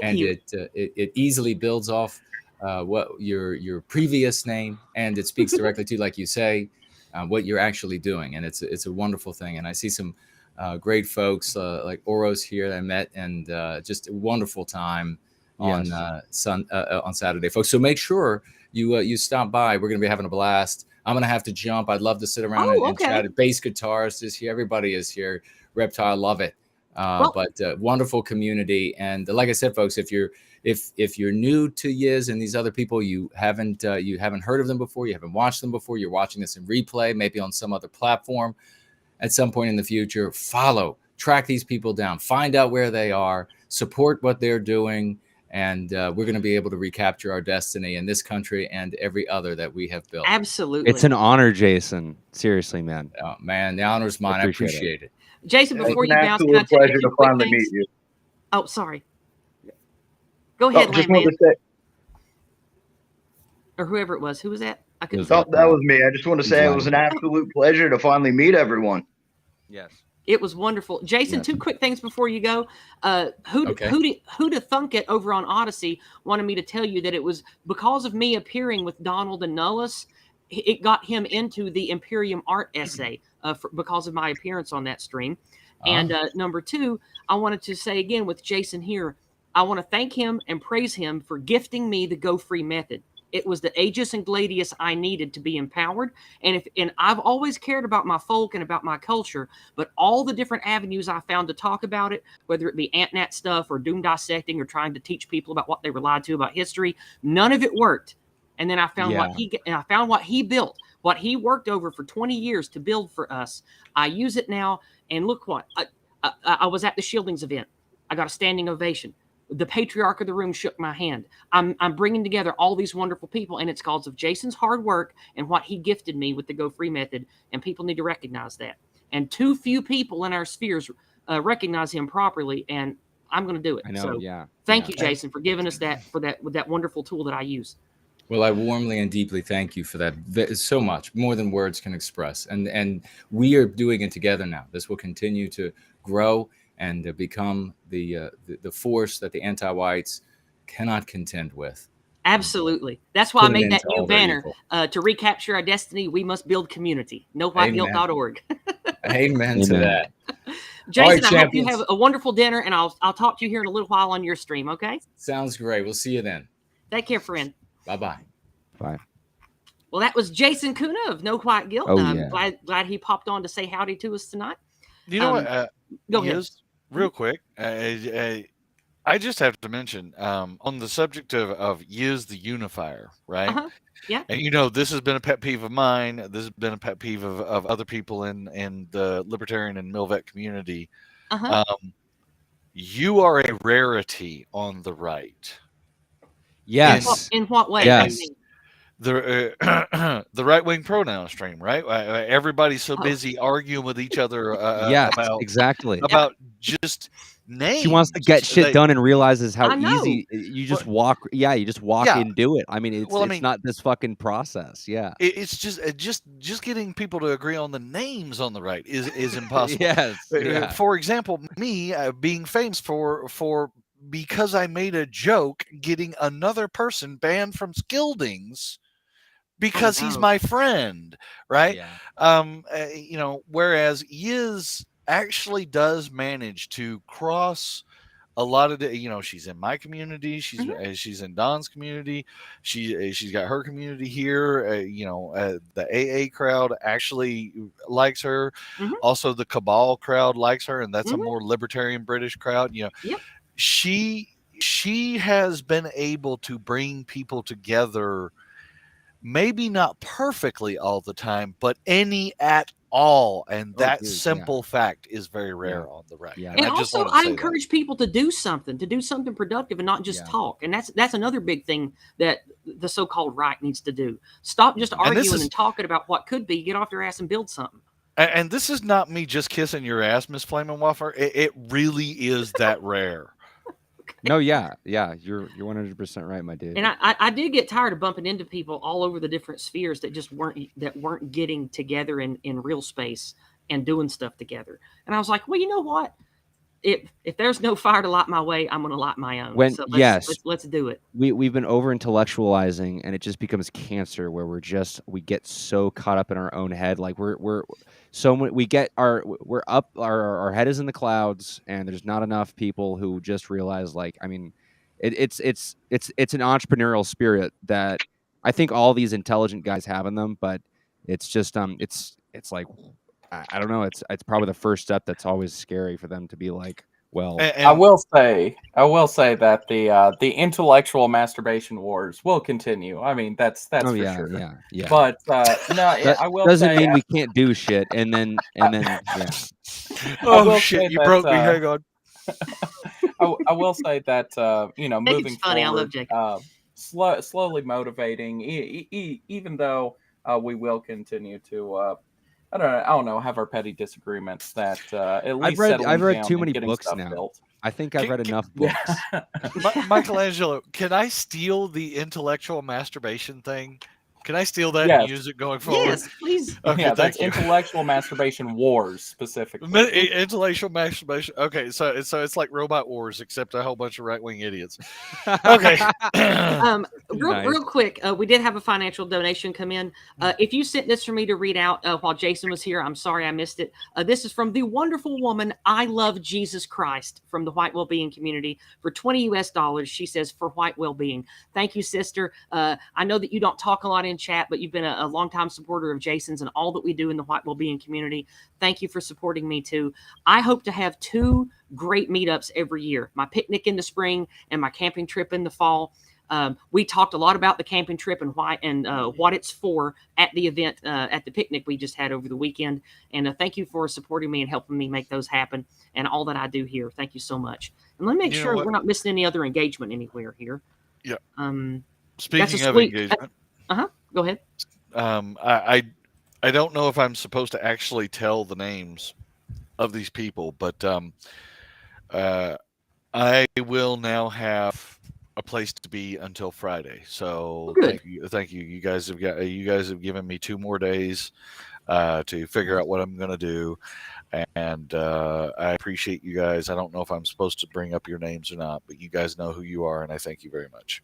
Thank you. It easily builds off what your previous name, and it speaks directly to, like you say, what you're actually doing, and it's a wonderful thing. And I see some great folks like Oros here that I met, and just a wonderful time on Saturday, folks. So make sure you stop by. We're going to be having a blast. I'm going to have to jump. I'd love to sit around and chat. Bass guitarist is here. Everybody is here. Reptile, love it. But wonderful community. And like I said, folks, if you're new to Yizz and these other people, you haven't heard of them before, you haven't watched them before, you're watching this in replay, maybe on some other platform at some point in the future, track these people down, find out where they are, support what they're doing. And we're going to be able to recapture our destiny in this country and every other that we have built. Absolutely. It's an honor, Jason. Seriously, man. Oh, man, the honor's mine. I appreciate it. Jason, It's before an you bounce, can I absolute tell you pleasure 2 to quick finally things? meet you. Oh, sorry. Go ahead, Just Landman. wanted to say, Or whoever it was. Who was that? I couldn't. that was me. I just want to say it was an absolute pleasure to finally meet everyone. Yes. It was wonderful. Jason, 2 quick things before you go. Who to Thunk It over on Odyssey wanted me to tell you that it was because of me appearing with Donald and Nullis, it got him into the Imperium art essay because of my appearance on that stream. And number 2, I wanted to say again with Jason here, I want to thank him and praise him for gifting me the Go Free method. It was the Aegis and Gladius I needed to be empowered. And I've always cared about my folk and about my culture, but all the different avenues I found to talk about it, whether it be Ant-Nat stuff or doom dissecting or trying to teach people about what they were lied to about history, none of it worked. And then I found what he built, what he worked over for 20 years to build for us. I use it now, and look what I was at the Shieldings event. I got a standing ovation. The patriarch of the room shook my hand. I'm bringing together all these wonderful people, and it's because of Jason's hard work and what he gifted me with the Go Free method, and people need to recognize that. And too few people in our spheres recognize him properly, and I'm going to do it. I know, so thank you, Jason, for giving us that with that wonderful tool that I use. Well, I warmly and deeply thank you for that. So much more than words can express, and we are doing it together now. This will continue to grow and become the force that the anti-whites cannot contend with. Absolutely. That's why I made that new banner. To recapture our destiny, we must build community. NoWhiteGuilt.org. Amen to that. Jason, I hope you have a wonderful dinner, and I'll talk to you here in a little while on your stream, okay? Sounds great. We'll see you then. Take care, friend. Bye-bye. Bye. Well, that was Jason Köhne of No White Guilt. I'm glad he popped on to say howdy to us tonight. You know what? Go ahead. Real quick, I just have to mention on the subject of Yizz the Unifier, right? Yeah. And this has been a pet peeve of mine. This has been a pet peeve of other people in the libertarian and Milvet community. You are a rarity on the right. Yes. In what way? Yes. The right-wing pronoun stream, right? Everybody's so busy arguing with each other about just names. She wants to get shit done and realizes how easy you just walk. You just walk and do it. I mean, it's not this fucking process. Yeah, it's just getting people to agree on the names on the right is impossible. Yes. For example, me being famous for because I made a joke getting another person banned from Skildings because he's my friend, right? Yeah. Whereas Yizz actually does manage to cross a lot of the, she's in my community, she's in Don's community, she's got her community here, the AA crowd actually likes her. Also the Cabal crowd likes her, and that's a more libertarian British crowd. She has been able to bring people together, maybe not perfectly all the time, but any at all, and that simple fact is very rare on the right. And also, I encourage people to do something productive and not just talk. And that's another big thing that the so-called right needs to do. Stop just arguing and talking about what could be. Get off your ass and build something. And this is not me just kissing your ass, Miss Flamin' Waffler. It really is that rare. No, you're 100% right, my dude. And I did get tired of bumping into people all over the different spheres that just weren't getting together in real space and doing stuff together. And I was like, well, you know what? If there's no fire to light my way, I'm going to light my own. So let's do it. We've been over intellectualizing, and it just becomes cancer where we get so caught up in our own head. Like we're up, our head is in the clouds, and there's not enough people who just realize, like, I mean, it's an entrepreneurial spirit that I think all these intelligent guys have in them, but it's just it's like, I don't know. It's probably the first step that's always scary for them to be like, well. I will say that the intellectual masturbation wars will continue. I mean, that's for sure. Yeah. But I will doesn't say, mean we can't do shit. And then yeah. Oh shit! You broke me. Hang on. I will say that moving funny. forward, I love Jake. Slowly motivating, even though we will continue to I don't know, have our petty disagreements that at least settling I've read down too and many getting books stuff now. built. I think I've read enough books. Michelangelo, can I steal the intellectual masturbation thing? Can I steal that Yes. and use it going forward? Yes, please. Okay, Yeah, that's thank you. intellectual masturbation wars specifically. Intellectual masturbation. Okay, so it's like Robot Wars, except a whole bunch of right-wing idiots. Okay. Real quick, we did have a financial donation come in. If you sent this for me to read out while Jason was here, I'm sorry I missed it. This is from the wonderful woman, I Love Jesus Christ, from the White Wellbeing community for $20 US. She says, for white well-being. Thank you, sister. I know that you don't talk a lot in chat, but you've been a longtime supporter of Jason's and all that we do in the White Wellbeing community. Thank you for supporting me too. I hope to have 2 great meetups every year, my picnic in the spring and my camping trip in the fall. We talked a lot about the camping trip and why and what it's for at the event at the picnic we just had over the weekend. And thank you for supporting me and helping me make those happen and all that I do here. Thank you so much. And let me make sure we're not missing any other engagement anywhere here. Yeah. Speaking of engagement. Go ahead. I don't know if I'm supposed to actually tell the names of these people, but I will now have a place to be until Friday. So thank you. You guys have given me 2 more days to figure out what I'm going to do, and I appreciate you guys. I don't know if I'm supposed to bring up your names or not, but you guys know who you are, and I thank you very much.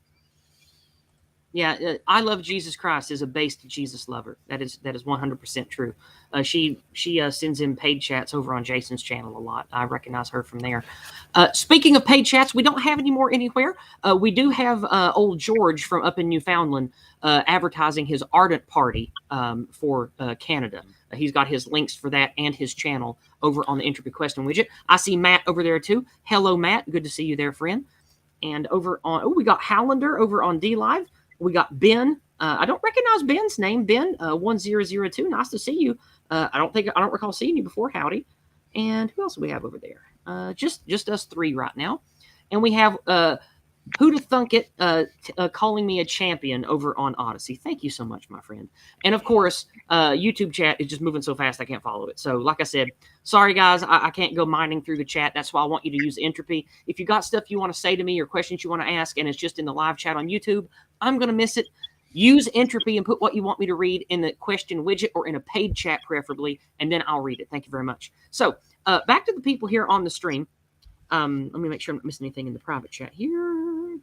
Yeah, I Love Jesus Christ is a based Jesus lover. That is 100% true. She sends in paid chats over on Jason's channel a lot. I recognize her from there. Speaking of paid chats, we don't have any more anywhere. We do have old George from up in Newfoundland advertising his Ardent Party for Canada. He's got his links for that and his channel over on the Entropy Question widget. I see Matt over there too. Hello, Matt. Good to see you there, friend. And over on, we got Hollander over on D Live. We got Ben. I don't recognize Ben's name. Ben 1002. Nice to see you. I don't recall seeing you before. Howdy. And who else do we have over there? Just us 3 right now. And we have Who to Thunk It calling me a champion over on Odyssey. Thank you so much, my friend. And of course, YouTube chat is just moving so fast I can't follow it. So like I said, sorry guys, I can't go mining through the chat. That's why I want you to use Entropy. If you got stuff you want to say to me or questions you want to ask and it's just in the live chat on YouTube, I'm going to miss it. Use Entropy and put what you want me to read in the question widget or in a paid chat preferably, and then I'll read it. Thank you very much. So back to the people here on the stream. Let me make sure I'm not missing anything in the private chat here.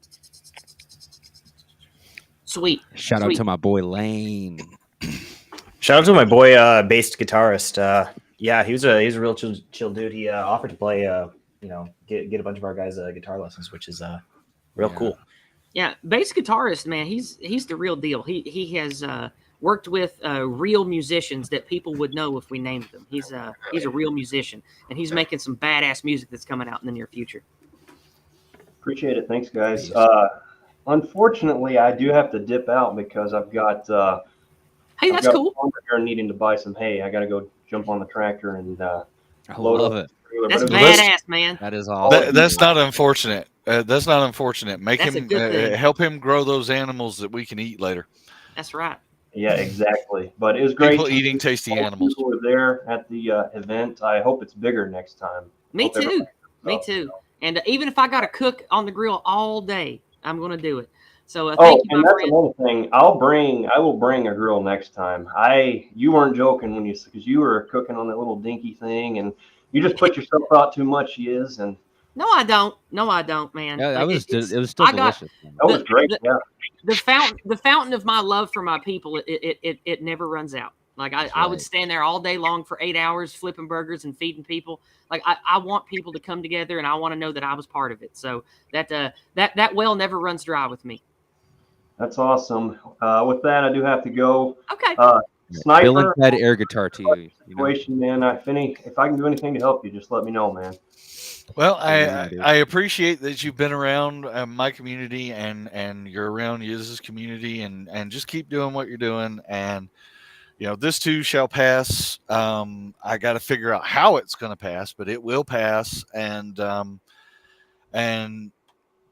Sweet. Shout out to my boy Lane. Shout out to my boy, bass guitarist. Yeah, he's a real chill dude. He offered to play, get a bunch of our guys guitar lessons, which is real cool. Yeah, bass guitarist, man, he's the real deal. He has worked with real musicians that people would know if we named them. He's a real musician, and he's making some badass music that's coming out in the near future. Appreciate it. Thanks, guys. Unfortunately, I do have to dip out because I've got hey, that's cool. Here needing to buy some hay. I got to go jump on the tractor and I love it. That's badass, man. That is awesome. That's not unfortunate. That's not unfortunate. Make That's him help him grow those animals that we can eat later. That's right. Yeah, exactly. But it was great. People eating tasty animals. People were there at the event. I hope it's bigger next time. Me too. Me too. And even if I got to cook on the grill all day, I'm going to do it. So thank you, and my that's friend. another thing. I will bring a grill next time. You weren't joking when because you were cooking on that little dinky thing, and you just put yourself out too much, Yizz. And No, I don't, man. Yeah, it was still delicious. That was great. Yeah. The fountain of my love for my people, it never runs out. Like I would stand there all day long for 8 hours flipping burgers and feeding people. Like I want people to come together, and I want to know that I was part of it. So that well never runs dry with me. That's awesome. With that, I do have to go. Okay. Sniper. Bill and Ted air guitar to you. Situation, man. If I can do anything to help you, just let me know, man. Well, I appreciate that you've been around my community and you're around Yizz's community and just keep doing what you're doing. And this too shall pass. I got to figure out how it's going to pass, but it will pass. And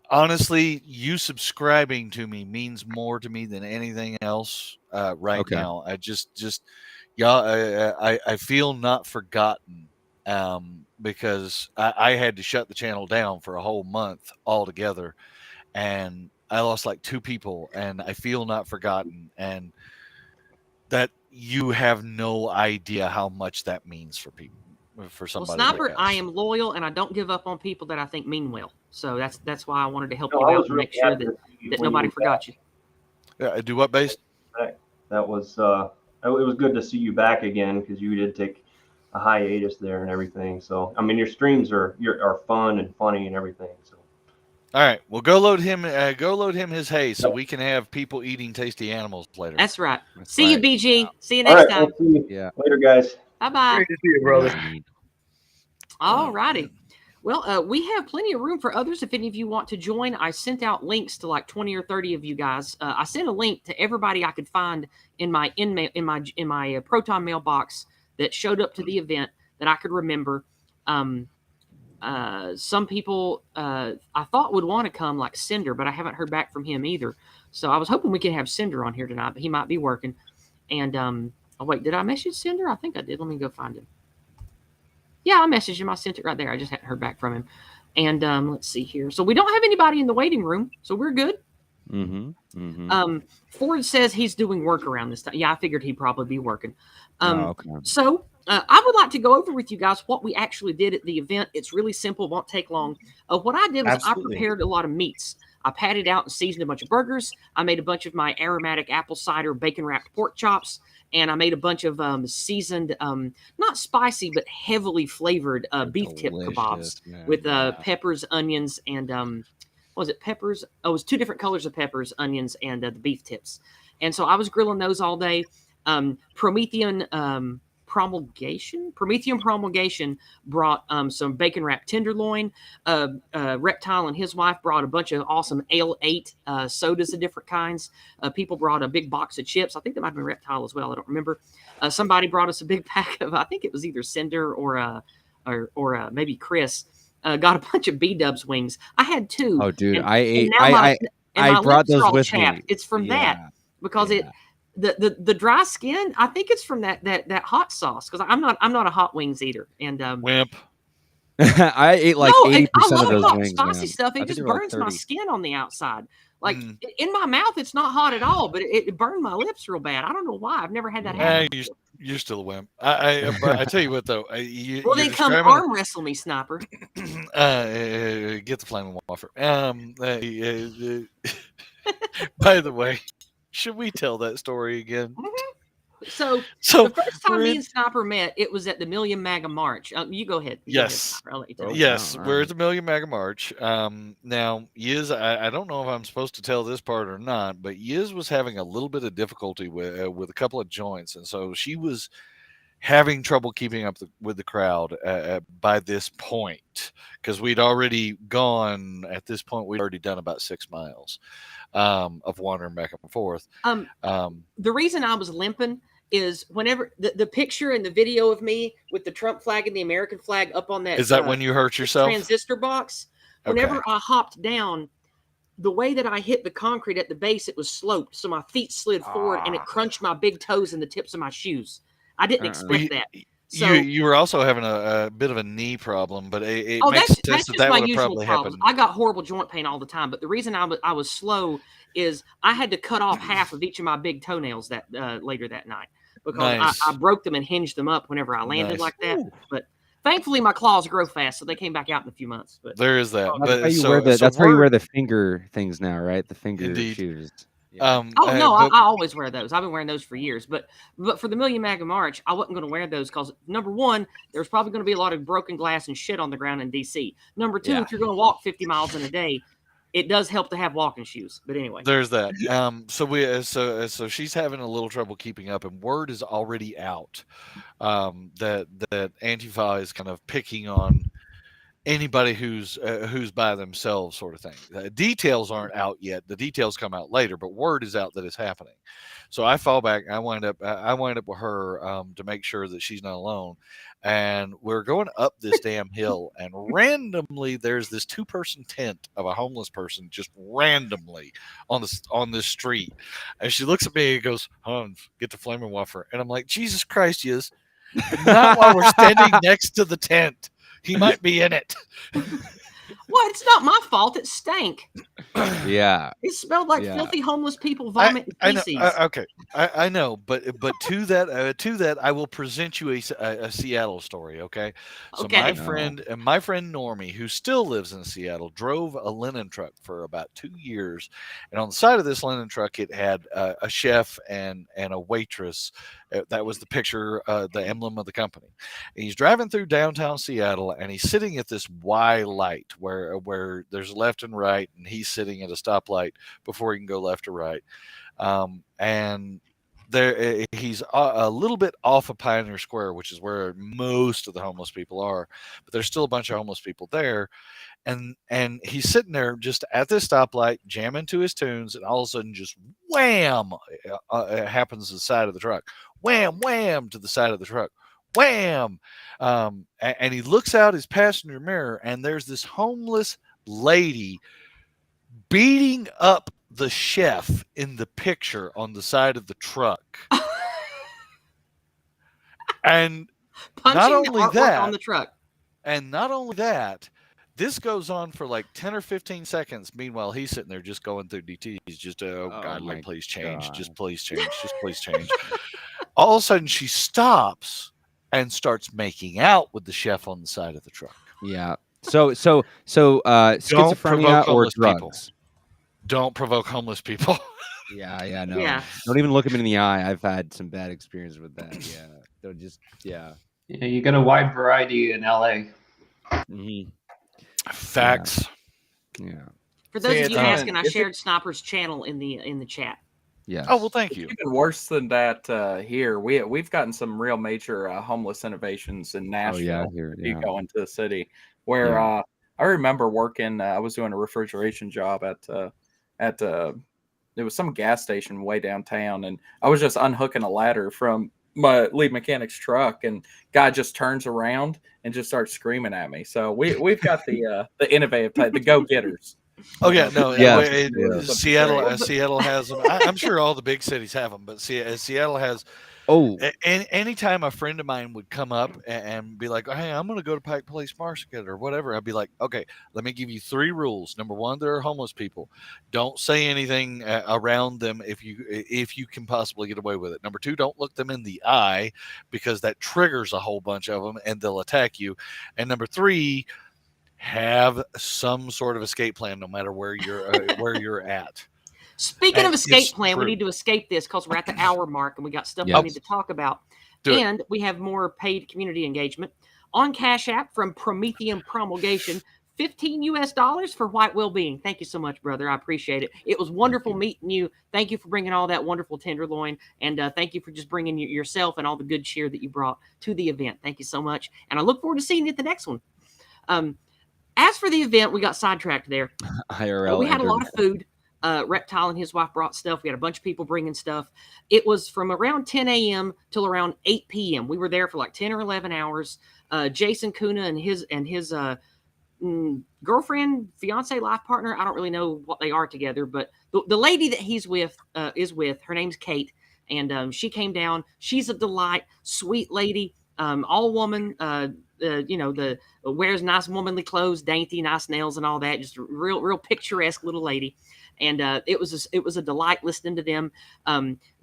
honestly, you subscribing to me means more to me than anything else right now. I just Yeah, I feel not forgotten, because I had to shut the channel down for a whole month altogether, and I lost like 2 people, and I feel not forgotten, and that you have no idea how much that means for people, for Well, somebody Sniper, like I us. am loyal and I don't give up on people that I think mean well. So that's why I wanted to help No, you I out was and really make sure happy that, to see you that when you nobody were forgot you. Yeah, do what, Based? back. That was it was good to see you back again because you did take a hiatus there and everything. So I mean, your streams are fun and funny and everything. So All right, well, go load him his hay so we can have people eating tasty animals later. That's right. That's See you, right. BG. See you all next right, time. we'll see you Yeah. later, guys. Bye-bye. Great to see you, brother. All righty. Well, we have plenty of room for others if any of you want to join. I sent out links to like 20 or 30 of you guys. I sent a link to everybody I could find in my Proton mailbox that showed up to the event that I could remember. Some people I thought would want to come, like Cinder, but I haven't heard back from him either. So I was hoping we could have Cinder on here tonight, but he might be working. And oh wait, did I message Cinder? I think I did. Let me go find him. Yeah, I messaged him. I sent it right there. I just hadn't heard back from him. And let's see here. So we don't have anybody in the waiting room, so we're good. Ford says he's doing work around this time. Yeah, I figured he'd probably be working. Okay. So I would like to go over with you guys what we actually did at the event. It's really simple, won't take long. What I did was Absolutely. I prepared a lot of meats. I patted out and seasoned a bunch of burgers. I made a bunch of my aromatic apple cider bacon wrapped pork chops. And I made a bunch of seasoned, not spicy, but heavily flavored beef tip kebabs with peppers, onions, and what was it, peppers? Oh, it was 2 different colors of peppers, onions, and the beef tips. And so I was grilling those all day. Promethean Promulgation brought some bacon wrapped tenderloin. Reptile and his wife brought a bunch of awesome Ale 8 sodas of different kinds. People brought a big box of chips. I think that might have been Reptile as well. I don't remember. Somebody brought us a big pack of, I think it was either Cinder or maybe Chris. Got a bunch of B-dubs wings. I had 2. Oh, dude, and, I ate. And now I brought those with chapped. me. It's from that because the dry skin. I think it's from that hot sauce because I'm not a hot wings eater. And Wimp. I ate like 80% of those wings. Spicy Man. stuff. I It think just they were like burns my 30. skin on the outside. Like in my mouth, it's not hot at all, but it burned my lips real bad. I don't know why. I've never had that happen. You're still a wimp. But I tell you what, though. Well, then come arm wrestle me, Sniper. Get the flaming wafer. By the way, should we tell that story again? So the first time me and Sniper met, it was at the Million MAGA March. You go ahead. Yes. I'll let you tell yes, we're at the Million MAGA March. Now, Yizz, I don't know if I'm supposed to tell this part or not, but Yizz was having a little bit of difficulty with a couple of joints, and so she was having trouble keeping up with the crowd by this point, because we'd already gone, at this point, we'd already done about 6 miles of wandering back and forth. The reason I was limping is whenever the picture and the video of me with the Trump flag and the American flag up on that. Is that when you hurt yourself? Transistor box. Whenever I hopped down, the way that I hit the concrete at the base, it was sloped. So my feet slid forward and it crunched my big toes and the tips of my shoes. I didn't expect that. So you were also having a bit of a knee problem, but it makes sense that's that just my would have usual probably problems. happened. I got horrible joint pain all the time, but the reason I was slow is I had to cut off half of each of my big toenails that later that night because I broke them and hinged them up whenever I landed like that. But thankfully, my claws grow fast, so they came back out in a few months. But there is that. That's how you wear the finger things now, right? The finger shoes. Yeah. I always wear those. I've been wearing those for years. But for the Million MAGA March, I wasn't going to wear those because, number one, there's probably going to be a lot of broken glass and shit on the ground in D.C. Number two, if you're going to walk 50 miles in a day, it does help to have walking shoes. But anyway, there's that. So she's having a little trouble keeping up, and word is already out that Antifa is kind of picking on anybody who's by themselves, sort of thing. The details aren't out yet. The details come out later, but word is out that it's happening. So I fall back. I wind up with her to make sure that she's not alone. And we're going up this damn hill, and randomly there's this 2-person tent of a homeless person just randomly on this street. And she looks at me and goes, "Hans, get the flaming wafer." And I'm like, Jesus Christ, Yizz, not while we're standing next to the tent. He might be in it. Well, it's not my fault. It stank. Yeah. It smelled like Yeah. filthy homeless people vomit and feces. Okay, I know, but to that, I will present you a Seattle story. Okay, so Okay. my friend Normie, who still lives in Seattle, drove a linen truck for about 2 years, and on the side of this linen truck, it had a chef and a waitress. That was the picture, the emblem of the company. And he's driving through downtown Seattle, and he's sitting at this Y light where there's left and right, and he's sitting at a stoplight before he can go left or right. And there he's a little bit off of Pioneer Square, which is where most of the homeless people are, but there's still a bunch of homeless people there. And he's sitting there just at this stoplight, jamming to his tunes, and all of a sudden, just wham! It happens to the side of the truck. Wham, wham, to the side of the truck. Wham! And he looks out his passenger mirror, and there's this homeless lady beating up the chef in the picture on the side of the truck. And Punching not the only artwork that, on the truck. And not only that, this goes on for like 10 or 15 seconds. Meanwhile, he's sitting there just going through DT. He's just, oh God, like, please change. God. Just please change. Just please change. All of a sudden, she stops and starts making out with the chef on the side of the truck. Yeah. So schizophrenia or drugs? People. Don't provoke homeless people. Yeah, no. Yeah. Don't even look him in the eye. I've had some bad experience with that. Yeah. They'll just, yeah. Yeah, you got a wide variety in LA. Mm-hmm. Facts. Yeah. For those of you asking, I it's shared Sniper's channel in the chat. Yeah. Oh, well, thank you. Even worse than that, here we've gotten some real major homeless innovations in Nashville. You go into the city where I remember working. I was doing a refrigeration job at it was some gas station way downtown, and I was just unhooking a ladder from my lead mechanic's truck, and guy just turns around and just starts screaming at me. So we've got the innovative type, the go-getters. Oh yeah, no, Yeah. Seattle has them. I'm sure all the big cities have them, but Seattle has. Oh, anytime a friend of mine would come up and be like, "Hey, I'm going to go to Pike Place Market or whatever," I'd be like, "Okay, let me give you 3 rules. Number 1, there are homeless people. Don't say anything around them if you can possibly get away with it. Number 2, don't look them in the eye because that triggers a whole bunch of them and they'll attack you. And number 3, have some sort of escape plan, no matter where you're at." Speaking of escape plan, we need to escape this because we're at the hour mark and we got stuff we need to talk about. And we have more paid community engagement on Cash App from Promethean Promulgation. $15 for white well-being. Thank you so much, brother. I appreciate it. It was wonderful meeting you. Thank you for bringing all that wonderful tenderloin, and thank you for just bringing yourself and all the good cheer that you brought to the event. Thank you so much, and I look forward to seeing you at the next one. As for the event, we got sidetracked there. IRL. We had a lot of food. Reptile and his wife brought stuff. We had a bunch of people bringing stuff. It was from around 10 a.m. till around 8 p.m. We were there for like 10 or 11 hours. Jason Köhne and his girlfriend, fiance, life partner, I don't really know what they are together, but the lady that he's with is with, her name's Kate, and she came down. She's a delight, sweet lady, all woman, wears nice womanly clothes, dainty, nice nails and all that, just real picturesque little lady. And it was a delight listening to them.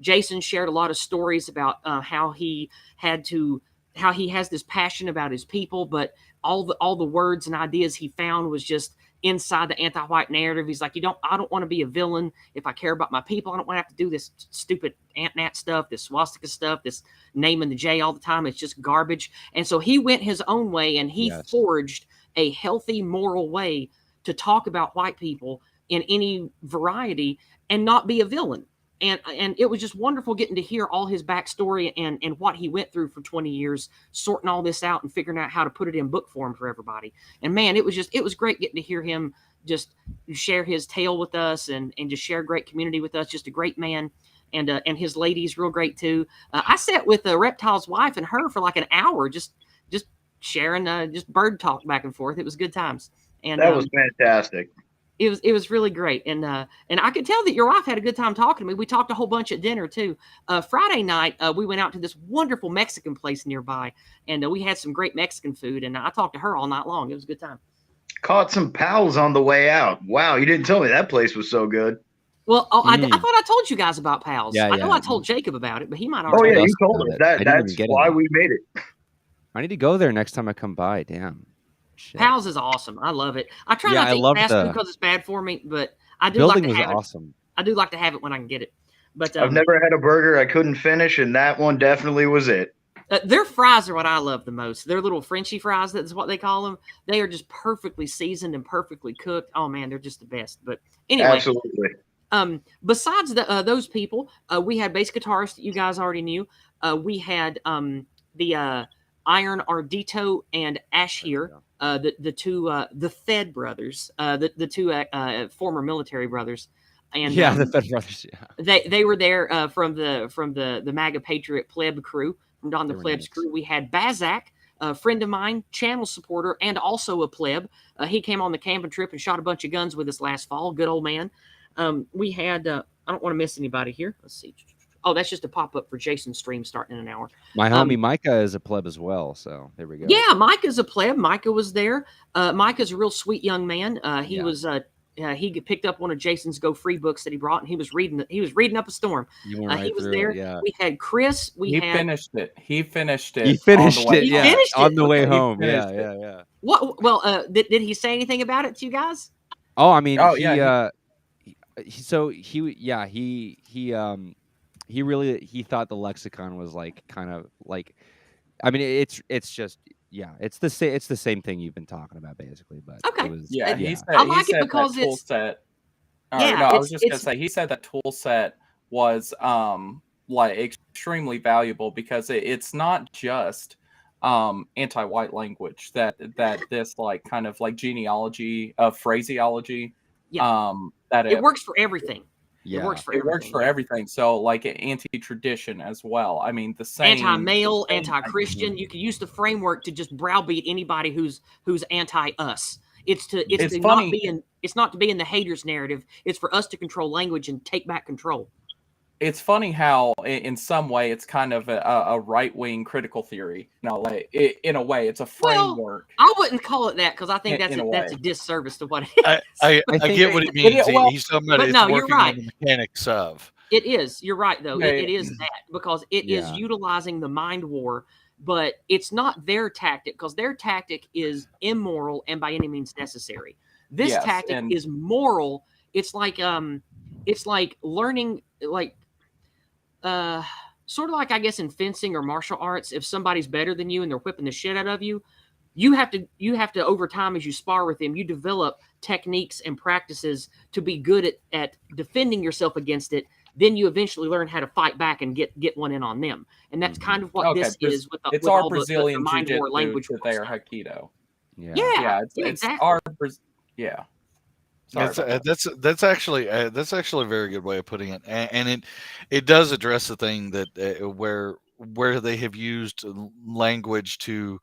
Jason shared a lot of stories about how he has this passion about his people, but all the words and ideas he found was just inside the anti-white narrative. He's like, I don't want to be a villain. If I care about my people, I don't want to have to do this stupid ant-nat stuff, this swastika stuff, this naming the J all the time. It's just garbage. And so he went his own way, and he forged a healthy, moral way to talk about white people in any variety and not be a villain. and it was just wonderful getting to hear all his backstory and what he went through for 20 years, sorting all this out and figuring out how to put it in book form for everybody. And man, it was great getting to hear him just share his tale with us and just share a great community with us. Just a great man. And his lady's real great too. I sat with Reptile's wife and her for like an hour, just sharing just bird talk back and forth. It was good times. And that was fantastic. It was really great. And I could tell that your wife had a good time talking to me. We talked a whole bunch at dinner too. Friday night, we went out to this wonderful Mexican place nearby, and we had some great Mexican food. And I talked to her all night long. It was a good time. Caught some pals on the way out. Wow, you didn't tell me that place was so good. Well, I thought I told you guys about Pals. Yeah, I know I told Jacob about it, but he might already. Oh yeah, you told us that. That's why we made it. I need to go there next time I come by. Damn. Shit. Pals is awesome. I love it. I try not to eat fast food because it's bad for me, but I do like to have it. Awesome. I do like to have it when I can get it. But I've never had a burger I couldn't finish, and that one definitely was it. Their fries are what I love the most. Their little Frenchy fries, that's what they call them. They are just perfectly seasoned and perfectly cooked. Oh man, they're just the best. But anyway, absolutely. Besides those people, we had bass guitarists that you guys already knew. We had the Iron Ardito and Ash here, the two the Fed brothers, the two former military brothers. And the Fed brothers. Yeah, they were there from the MAGA Patriot Pleb crew, from Don the Pleb's crew. We had Bazak, a friend of mine, channel supporter, and also a pleb. He came on the camping trip and shot a bunch of guns with us last fall. Good old man. We had I don't want to miss anybody here. Let's see. Oh, that's just a pop-up for Jason's stream starting in an hour. My homie Micah is a pleb as well, so there we go. Yeah, Micah's a pleb. Micah was there. Micah's a real sweet young man. He was he picked up one of Jason's Go Free books that he brought, and he was reading up a storm. He was there. We had Chris. He finished it. He finished it. He finished it. Yeah, on the way home. Yeah. What? Well, did he say anything about it to you guys? Oh, I mean, he really thought the lexicon was like kind of like, I mean, it's just it's the same thing you've been talking about basically, but okay. He said, I like it because tool set. I was just gonna say he said that tool set was like extremely valuable because it's not just anti-white language that this like kind of like genealogy of phraseology that it works for everything. Yeah. It works for everything. So like anti-tradition as well. I mean, the same anti-male, anti-Christian. You can use the framework to just browbeat anybody who's anti-us. It's not to be in the haters narrative. It's for us to control language and take back control. It's funny how, in some way, it's kind of a right-wing critical theory. No, like in a way, it's a framework. Well, I wouldn't call it that because I think that's a disservice to what it is. I get what it means. He's talking about it's working on the mechanics of. It is. You're right, though. It is that because it is utilizing the mind war, but it's not their tactic because their tactic is immoral and by any means necessary. This tactic is moral. It's like learning like. Sort of like I guess in fencing or martial arts, if somebody's better than you and they're whipping the shit out of you, you have to over time as you spar with them, you develop techniques and practices to be good at defending yourself against it. Then you eventually learn how to fight back and get one in on them, and that's kind of what this is. With our all Brazilian the mind war language that they are Hapkido. It's our That's actually a very good way of putting it, and it does address the thing that where they have used language to.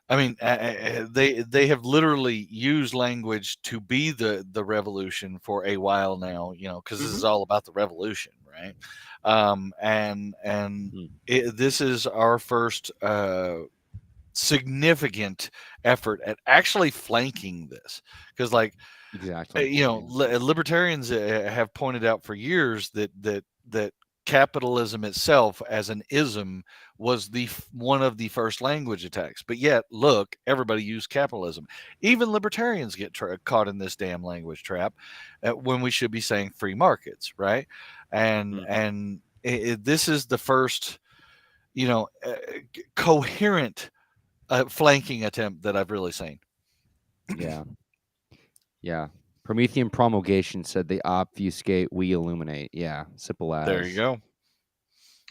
I mean, they have literally used language to be the revolution for a while now. You know, because this is all about the revolution, right? This is our first significant effort at actually flanking this, because like. Exactly. You know, libertarians have pointed out for years that capitalism itself as an ism was one of the first language attacks. But yet, look, everybody used capitalism. Even libertarians get caught in this damn language trap when we should be saying free markets, right? And this is the first, coherent flanking attempt that I've really seen. Yeah, Promethean Promulgation said they obfuscate, we illuminate. Yeah, simple as. There you go.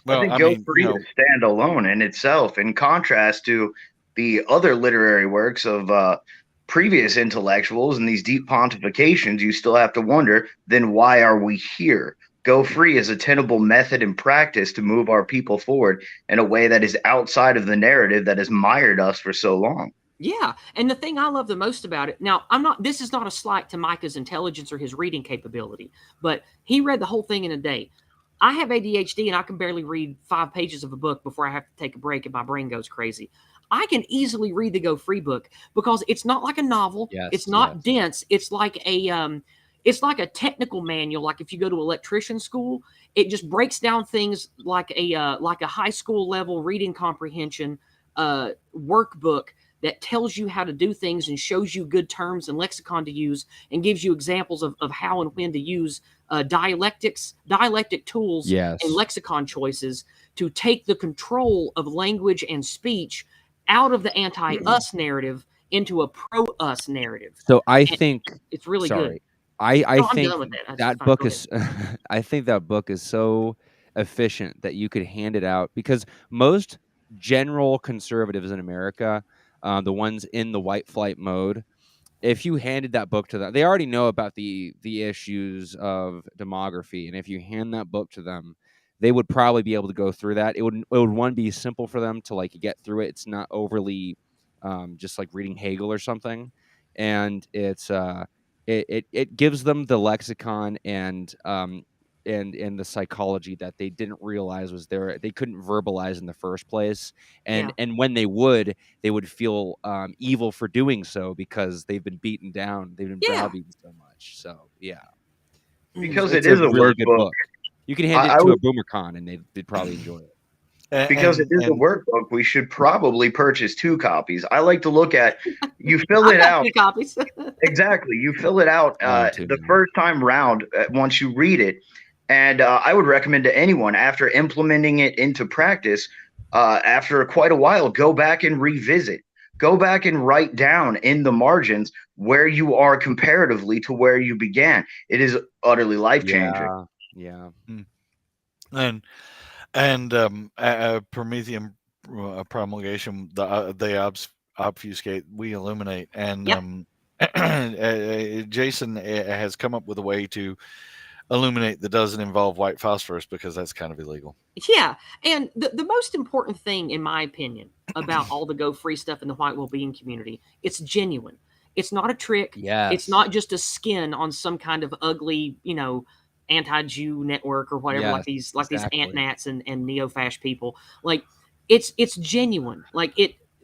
Well, I think Go Free is stand alone in itself, in contrast to the other literary works of previous intellectuals and these deep pontifications. You still have to wonder, then why are we here? Go Free is a tenable method and practice to move our people forward in a way that is outside of the narrative that has mired us for so long. Yeah, and the thing I love the most about it, now this is not a slight to Micah's intelligence or his reading capability, but he read the whole thing in a day. I have ADHD and I can barely read 5 pages of a book before I have to take a break and my brain goes crazy. I can easily read the Go Free book because it's not like a novel. It's not dense. It's like a technical manual. Like if you go to electrician school, it just breaks down things like a high school level reading comprehension workbook that tells you how to do things and shows you good terms and lexicon to use and gives you examples of how and when to use dialectic tools and lexicon choices to take the control of language and speech out of the anti-us narrative into a pro-us narrative. So I think it's really good. I think that book is I think that book is so efficient that you could hand it out, because most general conservatives in America, the ones in the white flight mode, if you handed that book to them, they already know about the issues of demography, and if you hand that book to them, they would probably be able to go through that. It would be simple for them to like get through it. It's not overly just like reading Hegel or something, and it's it gives them the lexicon and the psychology that they didn't realize was there. They couldn't verbalize in the first place, and when they would feel evil for doing so because they've been beaten down, they've been browbeaten so much. So because it is a really workbook. good book. You can hand it to a BoomerCon and they'd probably enjoy it. Because it is a workbook, we should probably purchase 2 copies. I like to look at, you fill it out. 2 copies. Exactly. You fill it out the first time round once you read it. And I would recommend to anyone, after implementing it into practice, after quite a while, go back and revisit. Go back and write down in the margins where you are comparatively to where you began. It is utterly life-changing. Yeah. And Promethean Promulgation, they obfuscate, we illuminate, and Jason has come up with a way to illuminate that doesn't involve white phosphorus, because that's kind of illegal. Yeah, and the most important thing, in my opinion, about all the Go Free stuff in the white well-being community, it's genuine. It's not a trick. It's not just a skin on some kind of ugly, anti-Jew network or whatever, like these ant-nats and neo-fash people. Like it's genuine. Like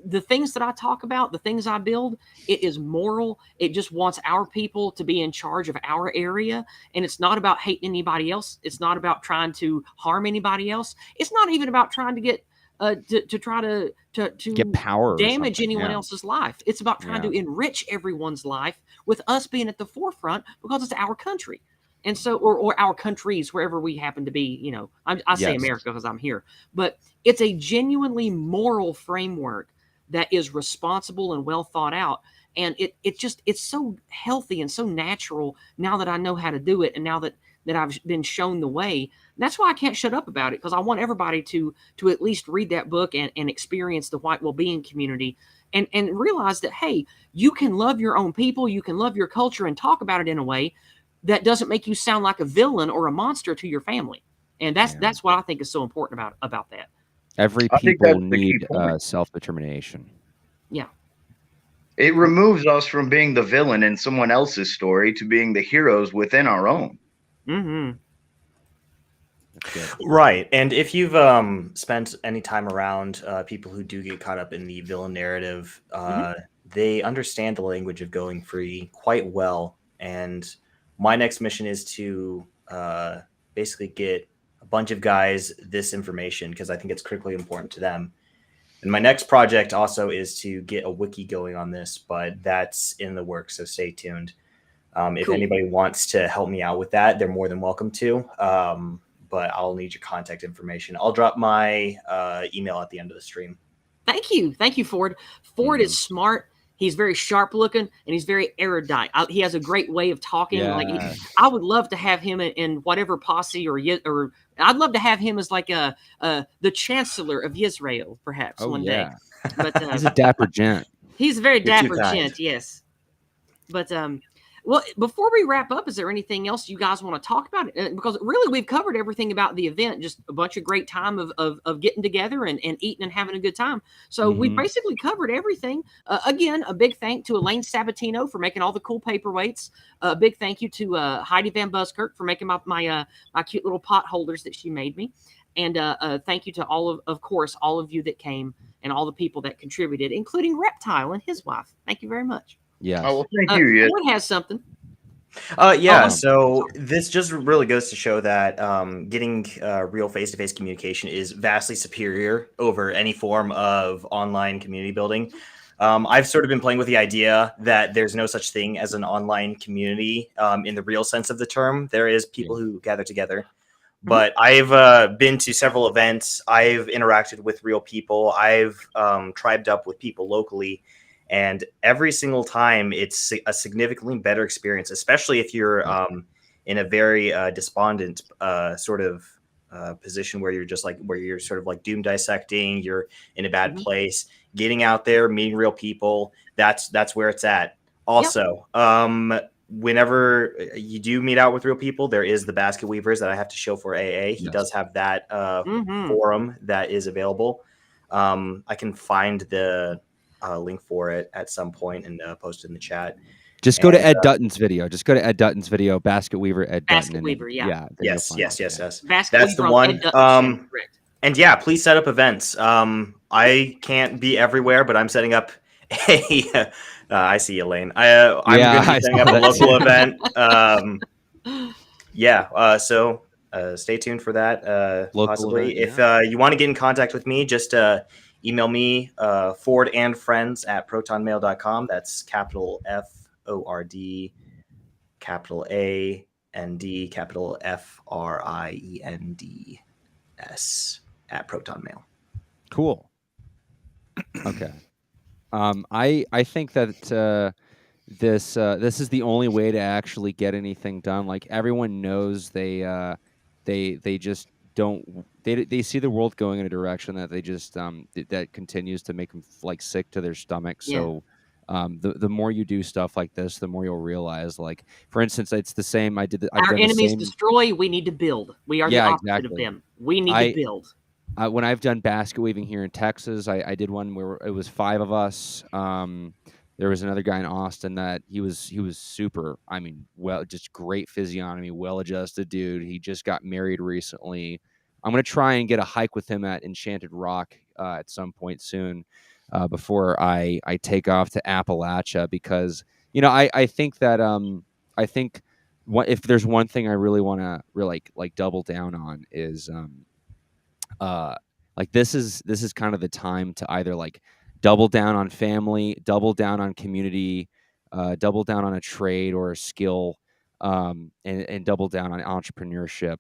the things that I talk about, the things I build, it is moral. It just wants our people to be in charge of our area. And it's not about hating anybody else. It's not about trying to harm anybody else. It's not even about trying to get to try to get power, damage anyone else's life. It's about trying to enrich everyone's life with us being at the forefront, because it's our country. And so, or our countries, wherever we happen to be, I say America because I'm here, but it's a genuinely moral framework that is responsible and well thought out. And it's so healthy and so natural now that I know how to do it. And now that I've been shown the way, that's why I can't shut up about it, because I want everybody to at least read that book and experience the white well-being community and realize that, hey, you can love your own people, you can love your culture and talk about it in a way that doesn't make you sound like a villain or a monster to your family. And that's what I think is so important about that. Every people need self-determination. Yeah. It removes us from being the villain in someone else's story to being the heroes within our own. Mm-hmm. Right. And if you've spent any time around people who do get caught up in the villain narrative, they understand the language of going free quite well. And my next mission is to basically get a bunch of guys this information, because I think it's critically important to them. And my next project also is to get a wiki going on this, but that's in the works, so stay tuned. If anybody wants to help me out with that, they're more than welcome to. But I'll need your contact information. I'll drop my email at the end of the stream. Thank you, Ford. Ford is smart. He's very sharp looking and he's very erudite. He has a great way of talking. Yeah. I would love to have him in whatever posse or I'd love to have him as like the chancellor of Israel, perhaps one day. But he's a dapper gent. He's a very dapper gent, yes. But well, before we wrap up, is there anything else you guys want to talk about? Because really, we've covered everything about the event. Just a bunch of great time of getting together and eating and having a good time. So we basically covered everything. Again, a big thank to Elaine Sabatino for making all the cool paperweights. A big thank you to Heidi Van Buskirk for making my cute little pot holders that she made me. And thank you to of course, all of you that came and all the people that contributed, including Reptile and his wife. Thank you very much. Yeah. Oh, well, thank you. Ford has something. So this just really goes to show that getting real face-to-face communication is vastly superior over any form of online community building. I've sort of been playing with the idea that there's no such thing as an online community in the real sense of the term. There is people who gather together. But I've been to several events. I've interacted with real people. I've tribed up with people locally. And every single time, it's a significantly better experience, especially if you're in a very despondent sort of position where you're just where you're sort of like doom dissecting. You're in a bad place. Getting out there, meeting real people. That's where it's at. Also, whenever you do meet out with real people, there is the Basket Weavers that I have to show for AA. He does have that forum that is available. I can find the link for it at some point and post it in the chat. Just go to Ed Dutton's video. Just go to Ed Dutton's video, Basket Weaver, Ed Basket Dutton. Weaver, yeah. Yes. Basket That's the Weaver one. Ed Dutton, and yeah, please set up events. I can't be everywhere, but I'm setting up a. I see you, Lane. I'm going to be setting up a local event. So stay tuned for that. Possibly, if you want to get in contact with me, just email me fordandfriends@protonmail.com. That's capital FORD, capital AND, capital FRIENDS @protonmail. Cool. Okay. I think that this is the only way to actually get anything done. Like everyone knows they just don't they see the world going in a direction that they just that continues to make them like sick to their stomach. So the more you do stuff like this, the more you'll realize, like, for instance, it's the same. Our enemies destroy, we need to build. We are the opposite of them. We need to build. When I've done basket weaving here in Texas, I did one where it was 5 of us. There was another guy in Austin that he was super, just great physiognomy, well-adjusted dude. He just got married recently. I'm going to try and get a hike with him at Enchanted Rock at some point soon before I take off to Appalachia, because, I think that if there's one thing I really want to really like double down on is this is kind of the time to either like double down on family, double down on community, double down on a trade or a skill, and double down on entrepreneurship.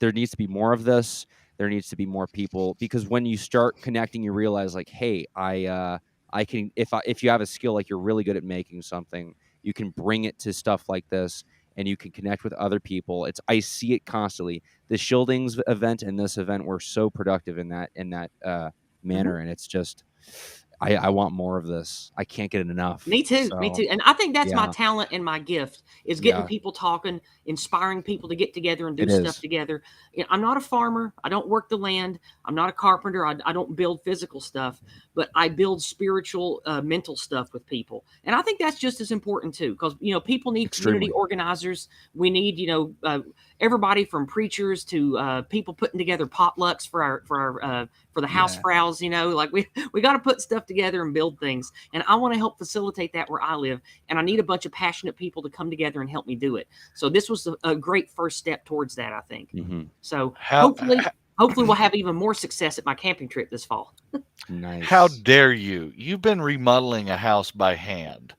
There needs to be more of this. There needs to be more people, because when you start connecting, you realize like, hey, I can, if you have a skill, like you're really good at making something, you can bring it to stuff like this, and you can connect with other people. I see it constantly. The Shieldings event and this event were so productive in that manner, and it's just, I want more of this. I can't get it enough. Me too. And I think that's my talent and my gift, is getting people talking, inspiring people to get together and do stuff together. I'm not a farmer. I don't work the land. I'm not a carpenter. I don't build physical stuff, but I build spiritual, mental stuff with people. And I think that's just as important too, because, people need community organizers. We need, everybody from preachers to people putting together potlucks for the house frowns. Like we got to put stuff together and build things, and I want to help facilitate that where I live, and I need a bunch of passionate people to come together and help me do it. So this was a great first step towards that, I think. So hopefully we'll have even more success at my camping trip this fall. Nice. How dare you? You've been remodeling a house by hand.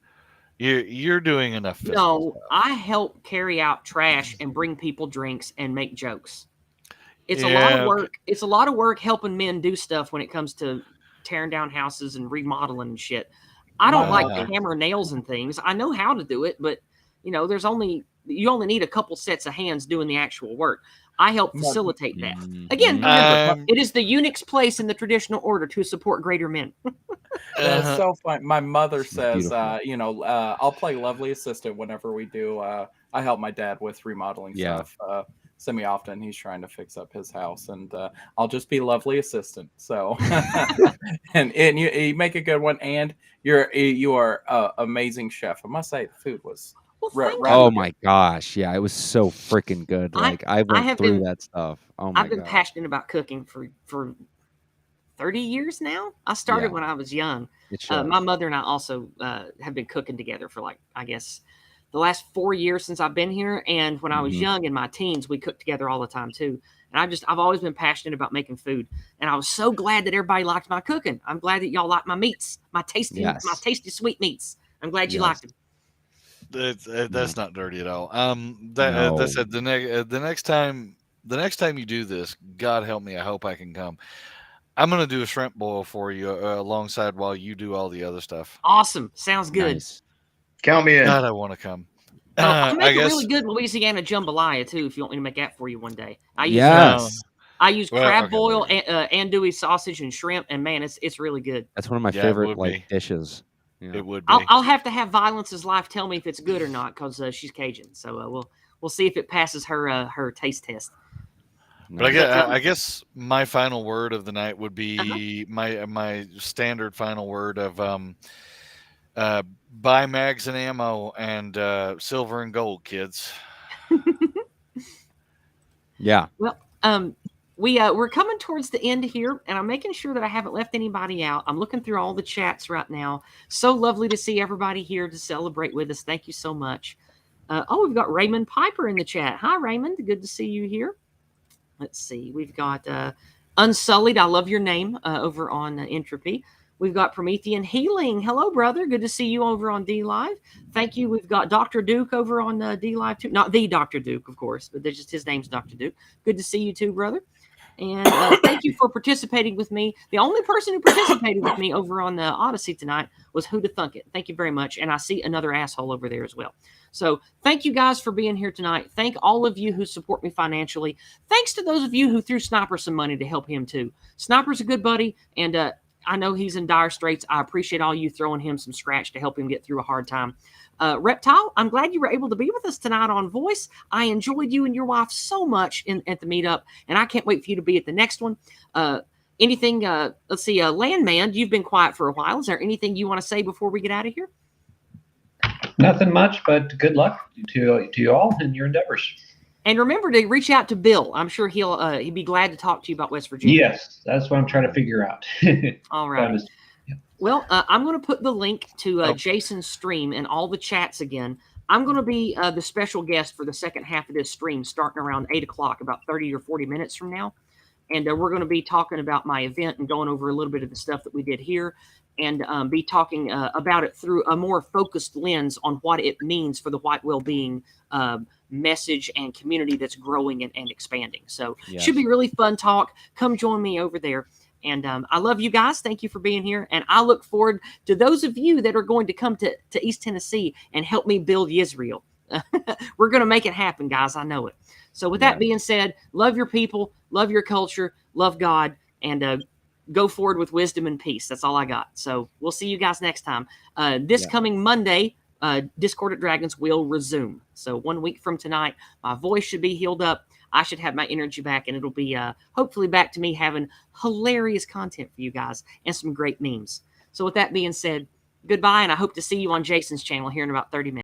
You're doing enough. No, stuff. I help carry out trash and bring people drinks and make jokes. It's a lot of work. It's a lot of work helping men do stuff when it comes to tearing down houses and remodeling and shit. I don't like Uh-huh. to hammer nails and things. I know how to do it, but you know, you only need a couple sets of hands doing the actual work. I help facilitate that. Again, remember, it is the eunuch's place in the traditional order to support greater men. That's so fun. My mother says, I'll play lovely assistant whenever we do. I help my dad with remodeling stuff semi-often. He's trying to fix up his house, and I'll just be lovely assistant. So, and you make a good one, and you are amazing chef. I must say, the food was. Oh my gosh, yeah, it was so freaking good. Like I went through that stuff. Oh my god. I've been passionate about cooking for 30 years now. I started when I was young. My mother and I also have been cooking together for like, I guess, the last 4 years since I've been here. And when I was young in my teens, we cooked together all the time too. And I've always been passionate about making food. And I was so glad that everybody liked my cooking. I'm glad that y'all like my meats, my tasty sweet meats. I'm glad you liked them. That's not dirty at all. That said, the next time you do this, God help me, I hope I can come. I'm gonna do a shrimp boil for you alongside while you do all the other stuff. Awesome, sounds good. Nice. Count me in. God, I want to come. I make a really good Louisiana jambalaya too. If you want me to make that for you one day, I use crab boil, andouille sausage, and shrimp, and man, it's really good. That's one of my favorite dishes. Yeah. It would be. I'll have to have Violence's life tell me if it's good or not because she's Cajun. So we'll see if it passes her taste test. But I guess my final word of the night would be my standard final word of buy mags and ammo and silver and gold, kids. Yeah. Well, we're coming towards the end here, and I'm making sure that I haven't left anybody out. I'm looking through all the chats right now. So lovely to see everybody here to celebrate with us. Thank you so much. We've got Raymond Piper in the chat. Hi, Raymond. Good to see you here. Let's see. We've got Unsullied. I love your name over on Entropy. We've got Promethean Healing. Hello, brother. Good to see you over on D Live. Thank you. We've got Dr. Duke over on D Live too. Not the Dr. Duke, of course, but just his name's Dr. Duke. Good to see you too, brother. And thank you for participating with me. The only person who participated with me over on the Odyssey tonight was Who to Thunk It. Thank you very much. And I see another asshole over there as well. So thank you guys for being here tonight. Thank all of you who support me financially. Thanks to those of you who threw Sniper some money to help him too. Sniper's a good buddy, and I know he's in dire straits. I appreciate all you throwing him some scratch to help him get through a hard time. Reptile, I'm glad you were able to be with us tonight on Voice. I enjoyed you and your wife so much at the meetup, and I can't wait for you to be at the next one. Anything, let's see, Landman, you've been quiet for a while. Is there anything you want to say before we get out of here? Nothing much, but good luck to you all in your endeavors. And remember to reach out to Bill. I'm sure he'd be glad to talk to you about West Virginia. Yes, that's what I'm trying to figure out. All right. Well, I'm going to put the link to Jason's stream in all the chats again. I'm going to be the special guest for the second half of this stream starting around 8 o'clock, about 30 or 40 minutes from now. And we're going to be talking about my event and going over a little bit of the stuff that we did here and be talking about it through a more focused lens on what it means for the white well-being message and community that's growing and expanding. So it should be really fun talk. Come join me over there. And I love you guys. Thank you for being here. And I look forward to those of you that are going to come to East Tennessee and help me build Yizz. We're going to make it happen, guys. I know it. So with that being said, love your people, love your culture, love God, and go forward with wisdom and peace. That's all I got. So we'll see you guys next time. This coming Monday, Discord at Dragons will resume. So 1 week from tonight, my voice should be healed up. I should have my energy back, and it'll be hopefully back to me having hilarious content for you guys and some great memes. So with that being said, goodbye, and I hope to see you on Jason's channel here in about 30 minutes.